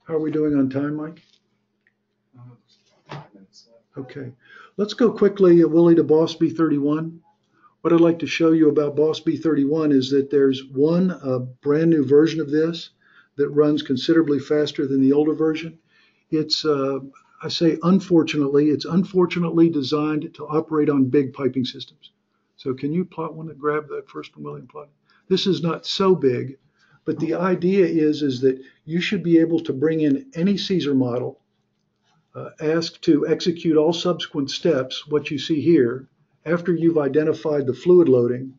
How are we doing on time, Mike? 5 minutes left. Okay. Let's go quickly, Willie, to Boss B31. What I'd like to show you about Boss B31 is that there's a brand new version of this that runs considerably faster than the older version. It's, I say unfortunately, it's unfortunately designed to operate on big piping systems. So can you plot one that grab that first one, William? Plot. This is not so big, but the idea is that you should be able to bring in any Caesar model, ask to execute all subsequent steps, what you see here, after you've identified the fluid loading,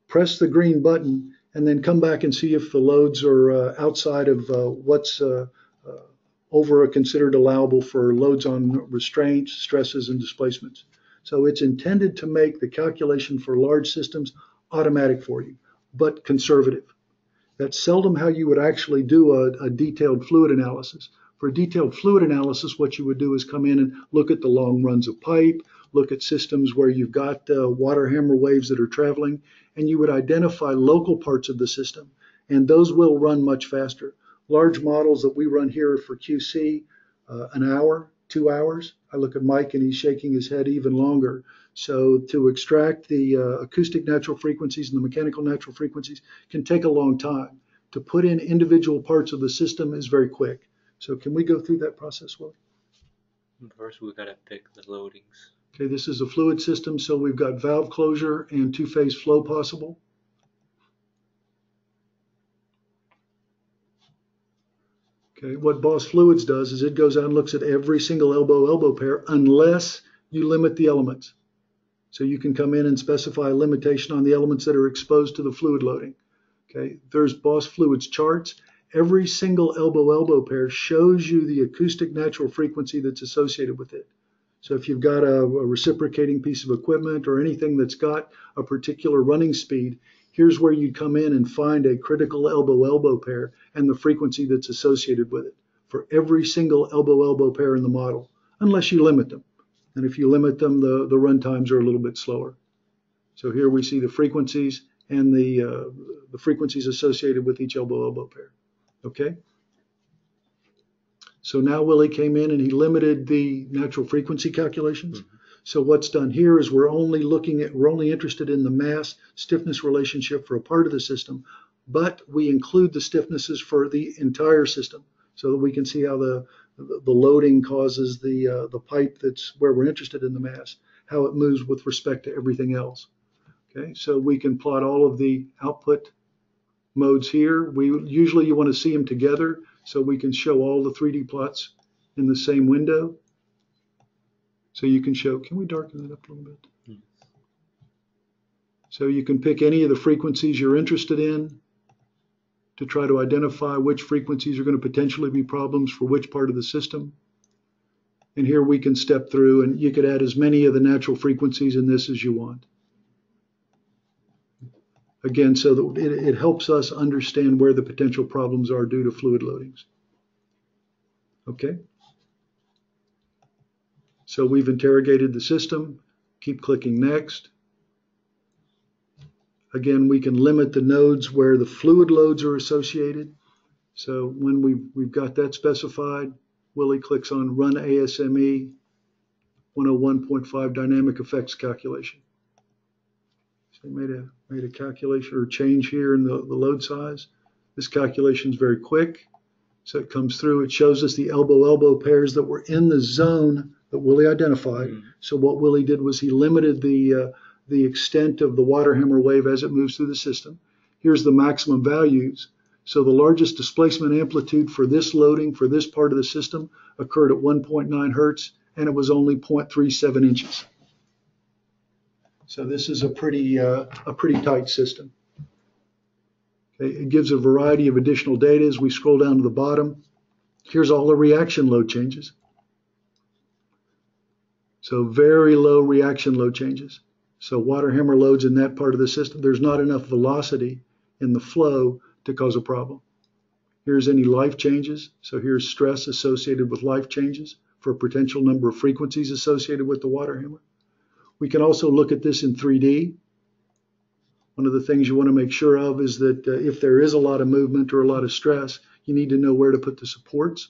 press the green button, and then come back and see if the loads are outside of what's over considered allowable for loads on restraints, stresses, and displacements. So it's intended to make the calculation for large systems automatic for you, but conservative. That's seldom how you would actually do a detailed fluid analysis. For a detailed fluid analysis, what you would do is come in and look at the long runs of pipe, look at systems where you've got water hammer waves that are traveling, and you would identify local parts of the system, and those will run much faster. Large models that we run here for QC, an hour, 2 hours. I look at Mike and he's shaking his head even longer. So to extract the acoustic natural frequencies and the mechanical natural frequencies can take a long time. To put in individual parts of the system is very quick. So can we go through that process, Will? First, we gotta pick the loadings. Okay, this is a fluid system, so we've got valve closure and two-phase flow possible. Okay, what Boss Fluids does is it goes out and looks at every single elbow pair unless you limit the elements. So you can come in and specify a limitation on the elements that are exposed to the fluid loading. Okay, there's Boss Fluids charts. Every single elbow pair shows you the acoustic natural frequency that's associated with it. So if you've got a reciprocating piece of equipment or anything that's got a particular running speed, here's where you'd come in and find a critical elbow pair and the frequency that's associated with it for every single elbow pair in the model, unless you limit them. And if you limit them, the run times are a little bit slower. So here we see the frequencies and the frequencies associated with each elbow pair. Okay. So now Willie came in and he limited the natural frequency calculations. Mm-hmm. So what's done here is we're only interested in the mass stiffness relationship for a part of the system, but we include the stiffnesses for the entire system so that we can see how the loading causes the pipe that's where we're interested in the mass, how it moves with respect to everything else. Okay, so we can plot all of the output modes here. Usually you want to see them together so we can show all the 3D plots in the same window. So you can show, can we darken that up a little bit? So you can pick any of the frequencies you're interested in to try to identify which frequencies are going to potentially be problems for which part of the system. And here we can step through, and you could add as many of the natural frequencies in this as you want. Again, so that it helps us understand where the potential problems are due to fluid loadings. Okay. So we've interrogated the system. Keep clicking next. Again, we can limit the nodes where the fluid loads are associated. So when we've got that specified, Willie clicks on Run ASME 101.5 Dynamic Effects Calculation. So he made a calculation or change here in the load size. This calculation is very quick. So it comes through. It shows us the elbow-elbow pairs that were in the zone that Willie identified. So what Willie did was he limited the extent of the water hammer wave as it moves through the system. Here's the maximum values. So the largest displacement amplitude for this loading for this part of the system occurred at 1.9 hertz, and it was only 0.37 inches. So this is a pretty tight system. Okay, it gives a variety of additional data as we scroll down to the bottom. Here's all the reaction load changes. So very low reaction load changes. So water hammer loads in that part of the system, there's not enough velocity in the flow to cause a problem. Here's any life changes. So here's stress associated with life changes for a potential number of frequencies associated with the water hammer. We can also look at this in 3D. One of the things you want to make sure of is that if there is a lot of movement or a lot of stress, you need to know where to put the supports.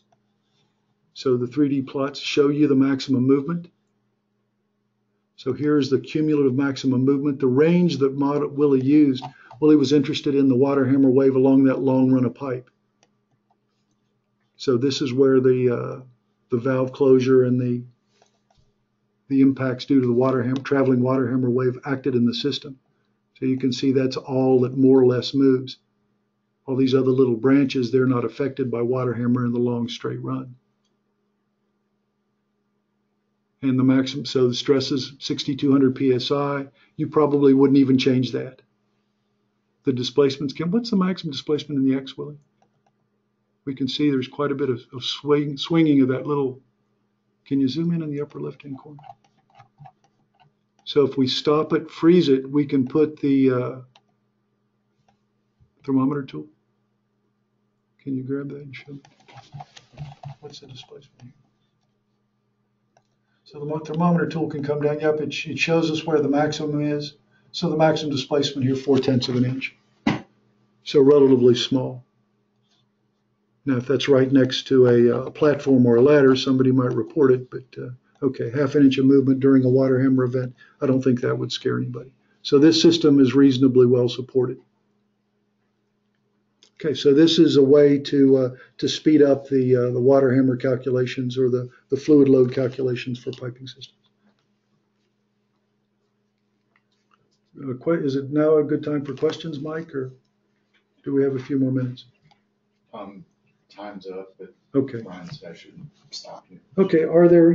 So the 3D plots show you the maximum movement. So here's the cumulative maximum movement. The range that Willie used, Willie was interested in the water hammer wave along that long run of pipe. So this is where the valve closure and the impacts due to the traveling water hammer wave acted in the system. So you can see that's all that more or less moves. All these other little branches, they're not affected by water hammer in the long straight run. And the maximum, so the stress is 6,200 PSI. You probably wouldn't even change that. The displacements, what's the maximum displacement in the X, Willie? We can see there's quite a bit of swinging of that little, can you zoom in the upper left-hand corner? So if we stop it, freeze it, we can put the thermometer tool. Can you grab that and show me? What's the displacement here? So the thermometer tool can come down. Yep, it shows us where the maximum is. So the maximum displacement here, 0.4 of an inch. So relatively small. Now, if that's right next to a platform or a ladder, somebody might report it, but okay, 0.5 inch of movement during a water hammer event, I don't think that would scare anybody. So this system is reasonably well supported. Okay, so this is a way to speed up the water hammer calculations or the fluid load calculations for piping systems. Is it now a good time for questions, Mike, or do we have a few more minutes? Time's up, but okay. Ryan said I should stop you. Okay,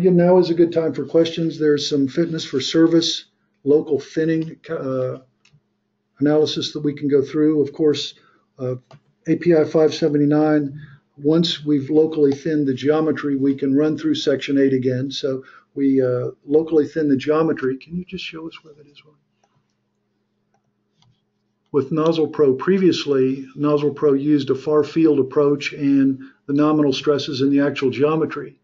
now is a good time for questions. There's some fitness for service, local thinning analysis that we can go through. Of course, API 579, once we've locally thinned the geometry, we can run through Section 8 again. So we locally thin the geometry. Can you just show us where that is, Ron? With Nozzle Pro previously, Nozzle Pro used a far field approach and the nominal stresses in the actual geometry.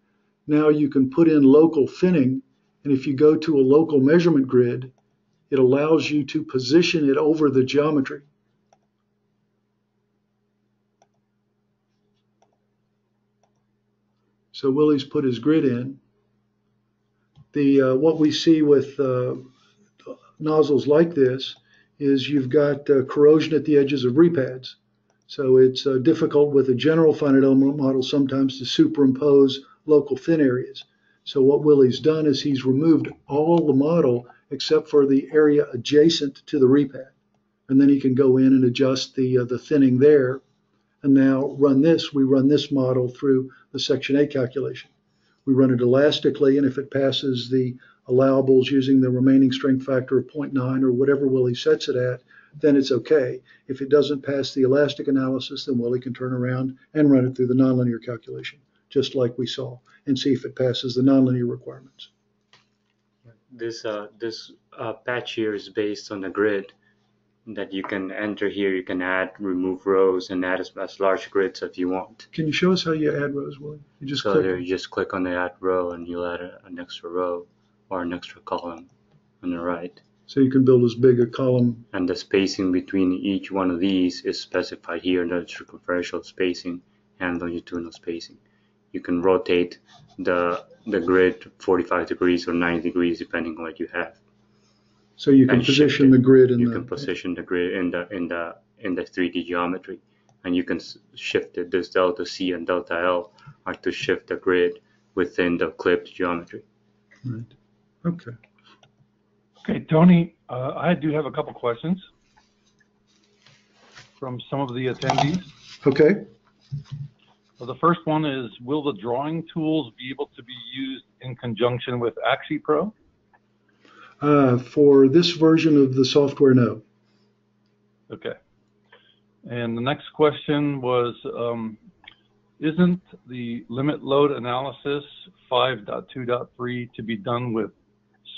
Now you can put in local thinning, and if you go to a local measurement grid, it allows you to position it over the geometry. So Willie's put his grid in. What we see with nozzles like this is you've got corrosion at the edges of repads. So it's difficult with a general finite element model sometimes to superimpose local thin areas. So what Willie's done is he's removed all the model except for the area adjacent to the repad. And then he can go in and adjust the thinning there. And now we run this model through the Section 8 calculation. We run it elastically, and if it passes the allowables using the remaining strength factor of 0.9 or whatever Willie sets it at, then it's okay. If it doesn't pass the elastic analysis, then Willie can turn around and run it through the nonlinear calculation, just like we saw, and see if it passes the nonlinear requirements. This patch here is based on a grid that you can enter here. You can add, remove rows, and add as large grids as you want. Can you show us how you add rows, Willie? You just So click. here you just click on the add row, and you'll add an extra row or an extra column on the right. So you can build as big a column. And the spacing between each one of these is specified here. The circumferential spacing and longitudinal spacing. You can rotate the grid 45 degrees or 90 degrees depending on what you have. So you can position the grid in you can position the grid in the 3D geometry, and you can shift it. This delta C and delta L are to shift the grid within the clipped geometry. Right. Okay. Okay, Tony, I do have a couple questions from some of the attendees. Okay. Well, the first one is, will the drawing tools be able to be used in conjunction with ASME Pro? For this version of the software, no. Okay. And the next question was, isn't the limit load analysis 5.2.3 to be done with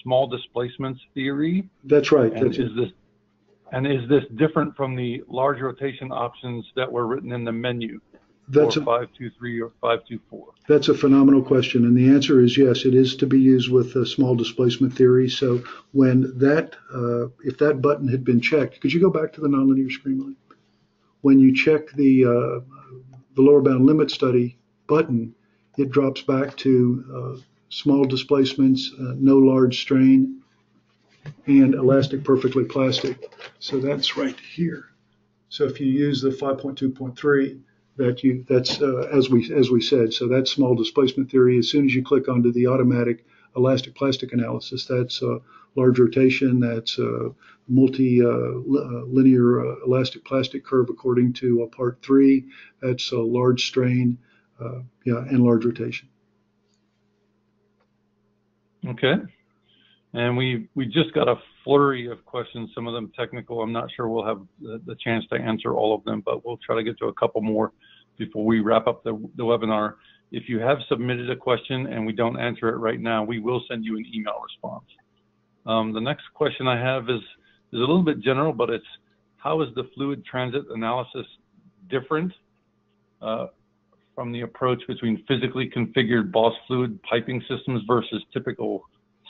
small displacements theory? That's right. And is this different from the large rotation options that were written in the menu? That's for 5.2.3 or 5.2.4? That's a phenomenal question, and the answer is yes. It is to be used with small displacement theory. So when that, if that button had been checked, could you go back to the nonlinear screen line? When you check the lower bound limit study button, it drops back to small displacements, no large strain, and elastic perfectly plastic. So that's right here. So if you use the 5.2.3, that's as we said. So that's small displacement theory. As soon as you click onto the automatic elastic plastic analysis, that's large rotation. That's multi-linear elastic plastic curve according to part 3. That's a large strain, and large rotation. Okay. And we just got a flurry of questions, some of them technical. I'm not sure we'll have the chance to answer all of them, but we'll try to get to a couple more before we wrap up the webinar. If you have submitted a question and we don't answer it right now, we will send you an email response. The next question I have is a little bit general, but it's, how is the fluid transit analysis different from the approach between physically configured Boss fluid piping systems versus typical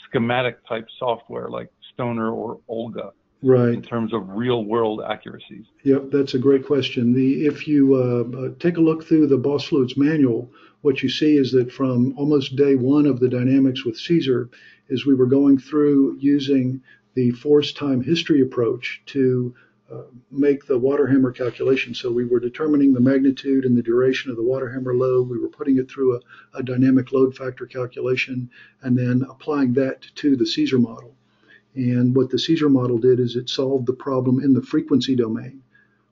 schematic type software like Stoner or Olga, right, in terms of real world accuracies? Yep, that's a great question. If you take a look through the Boss Fluids manual, what you see is that from almost day one of the dynamics with Caesar is we were going through using the force time history approach to make the water hammer calculation. So we were determining the magnitude and the duration of the water hammer load. We were putting it through a dynamic load factor calculation and then applying that to the Caesar model. And what the Caesar model did is it solved the problem in the frequency domain.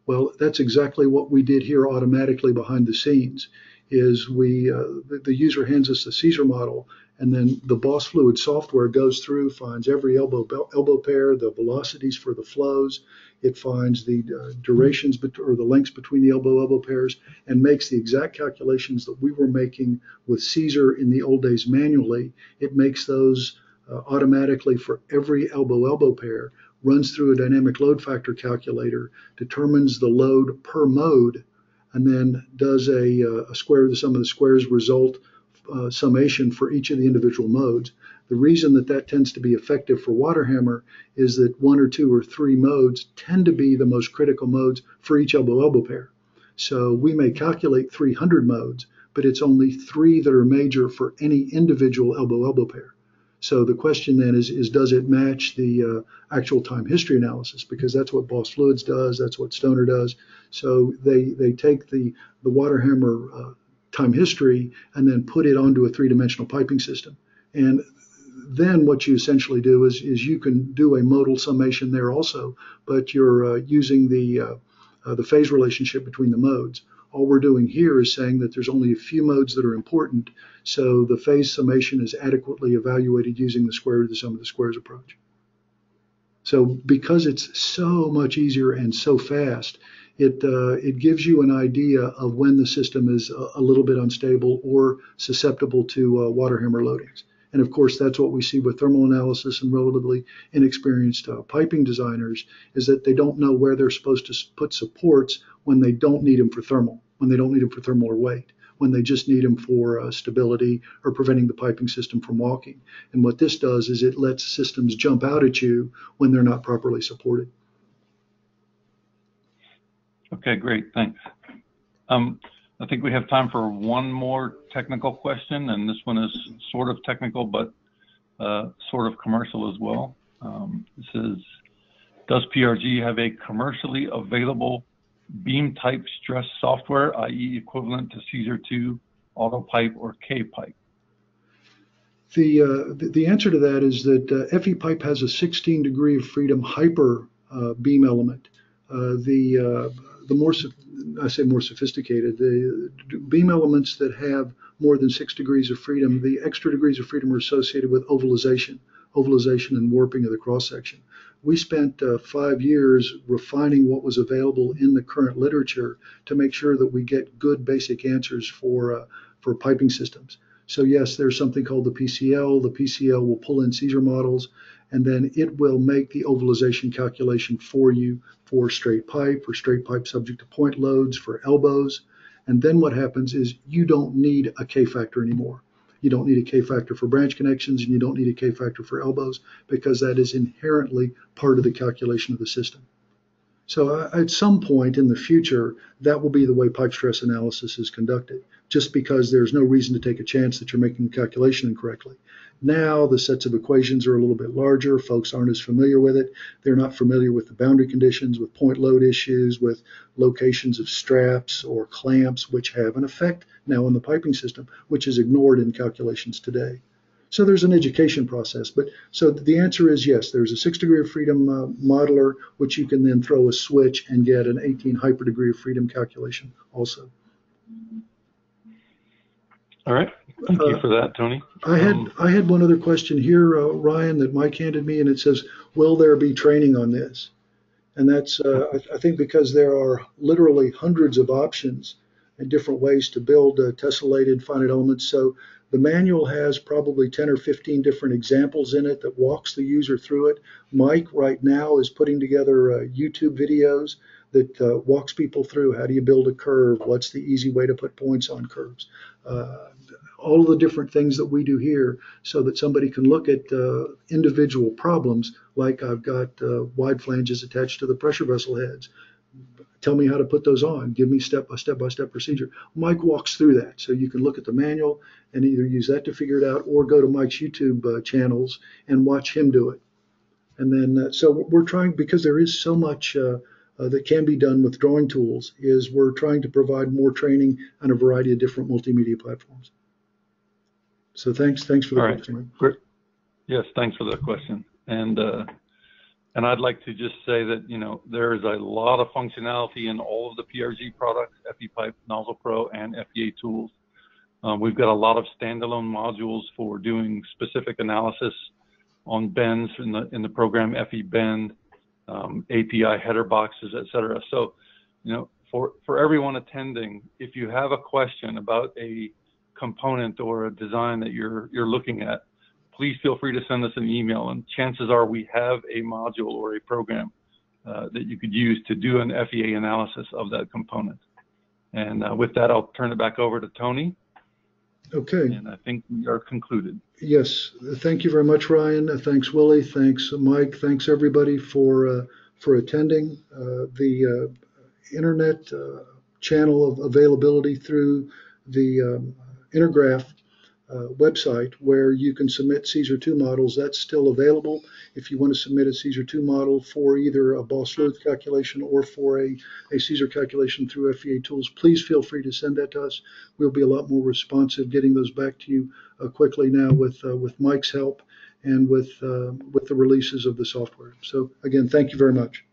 Well, that's exactly what we did here automatically behind the scenes. Is the user hands us the Caesar model, and then the Boss Fluid software goes through, finds every elbow pair, the velocities for the flows. It finds the durations or the lengths between the elbow pairs, and makes the exact calculations that we were making with Caesar in the old days manually. It makes those automatically for every elbow pair, runs through a dynamic load factor calculator, determines the load per mode, and then does a square the sum of the squares result summation for each of the individual modes. The reason that tends to be effective for water hammer is that 1 or 2 or 3 modes tend to be the most critical modes for each elbow pair. So we may calculate 300 modes, but it's only 3 that are major for any individual elbow pair. So the question then is does it match the actual time history analysis? Because that's what Boss Fluids does, that's what Stoner does. So they take the water hammer time history and then put it onto a 3-dimensional piping system. And then what you essentially do is you can do a modal summation there also, but you're using the phase relationship between the modes. All we're doing here is saying that there's only a few modes that are important, so the phase summation is adequately evaluated using the square root of the sum of the squares approach. So because it's so much easier and so fast, it gives you an idea of when the system is a little bit unstable or susceptible to water hammer loadings. And of course, that's what we see with thermal analysis and relatively inexperienced piping designers, is that they don't know where they're supposed to put supports when they don't need them for thermal, when they don't need them for thermal or weight, when they just need them for stability or preventing the piping system from walking. And what this does is it lets systems jump out at you when they're not properly supported. Okay, great, thanks. I think we have time for one more technical question, and this one is sort of technical, but sort of commercial as well. It says, does PRG have a commercially available beam type stress software, i.e. equivalent to Caesar 2, AutoPipe, or K-Pipe? The answer to that is that FE pipe has a 16 degree of freedom hyper beam element. The more, I say more sophisticated, the beam elements that have more than 6 degrees of freedom, the extra degrees of freedom are associated with ovalization and warping of the cross section. We spent 5 years refining what was available in the current literature to make sure that we get good basic answers for piping systems. So yes, there's something called the PCL. The PCL will pull in Caesar models, and then it will make the ovalization calculation for you for straight pipe, subject to point loads, for elbows. And then what happens is you don't need a K factor anymore. You don't need a K factor for branch connections, and you don't need a K factor for elbows, because that is inherently part of the calculation of the system. So at some point in the future, that will be the way pipe stress analysis is conducted, just because there's no reason to take a chance that you're making the calculation incorrectly. Now the sets of equations are a little bit larger. Folks aren't as familiar with it. They're not familiar with the boundary conditions, with point load issues, with locations of straps or clamps, which have an effect now on the piping system, which is ignored in calculations today. So there's an education process. But so the answer is yes, there's a 6 degree of freedom modeler, which you can then throw a switch and get an 18 hyper degree of freedom calculation also. All right, thank you for that, Tony. I had one other question here, Ryan, that Mike handed me, and it says, will there be training on this? And that's, I think, because there are literally hundreds of options and different ways to build tessellated finite elements. So the manual has probably 10 or 15 different examples in it that walks the user through it. Mike right now is putting together YouTube videos that walks people through how do you build a curve, what's the easy way to put points on curves. All of the different things that we do here, so that somebody can look at individual problems, like I've got wide flanges attached to the pressure vessel heads. Tell me how to put those on. Give me a step-by-step procedure. Mike walks through that, so you can look at the manual and either use that to figure it out, or go to Mike's YouTube channels and watch him do it. And then, so we're trying, because there is so much that can be done with drawing tools, is we're trying to provide more training on a variety of different multimedia platforms. So thanks for the question. Great. Yes, thanks for the question. And I'd like to just say that, you know, there is a lot of functionality in all of the PRG products, FE Pipe, Nozzle Pro, and VIII tools. We've got a lot of standalone modules for doing specific analysis on bends in the program FE Bend, API header boxes, etc. So, you know, for everyone attending, if you have a question about a component or a design that you're looking at, please feel free to send us an email, and chances are we have a module or a program that you could use to do an FEA analysis of that component. And with that, I'll turn it back over to Tony. Okay. And I think we are concluded. Yes. Thank you very much, Ryan. Thanks, Willie. Thanks, Mike. Thanks, everybody, for attending. The internet channel of availability through the Intergraph website, where you can submit Caesar 2 models, that's still available. If you want to submit a Caesar 2 model for either a Boss-Luth calculation or for a Caesar calculation through FEA tools, please feel free to send that to us. We'll be a lot more responsive getting those back to you quickly now with Mike's help and with the releases of the software. So again, thank you very much.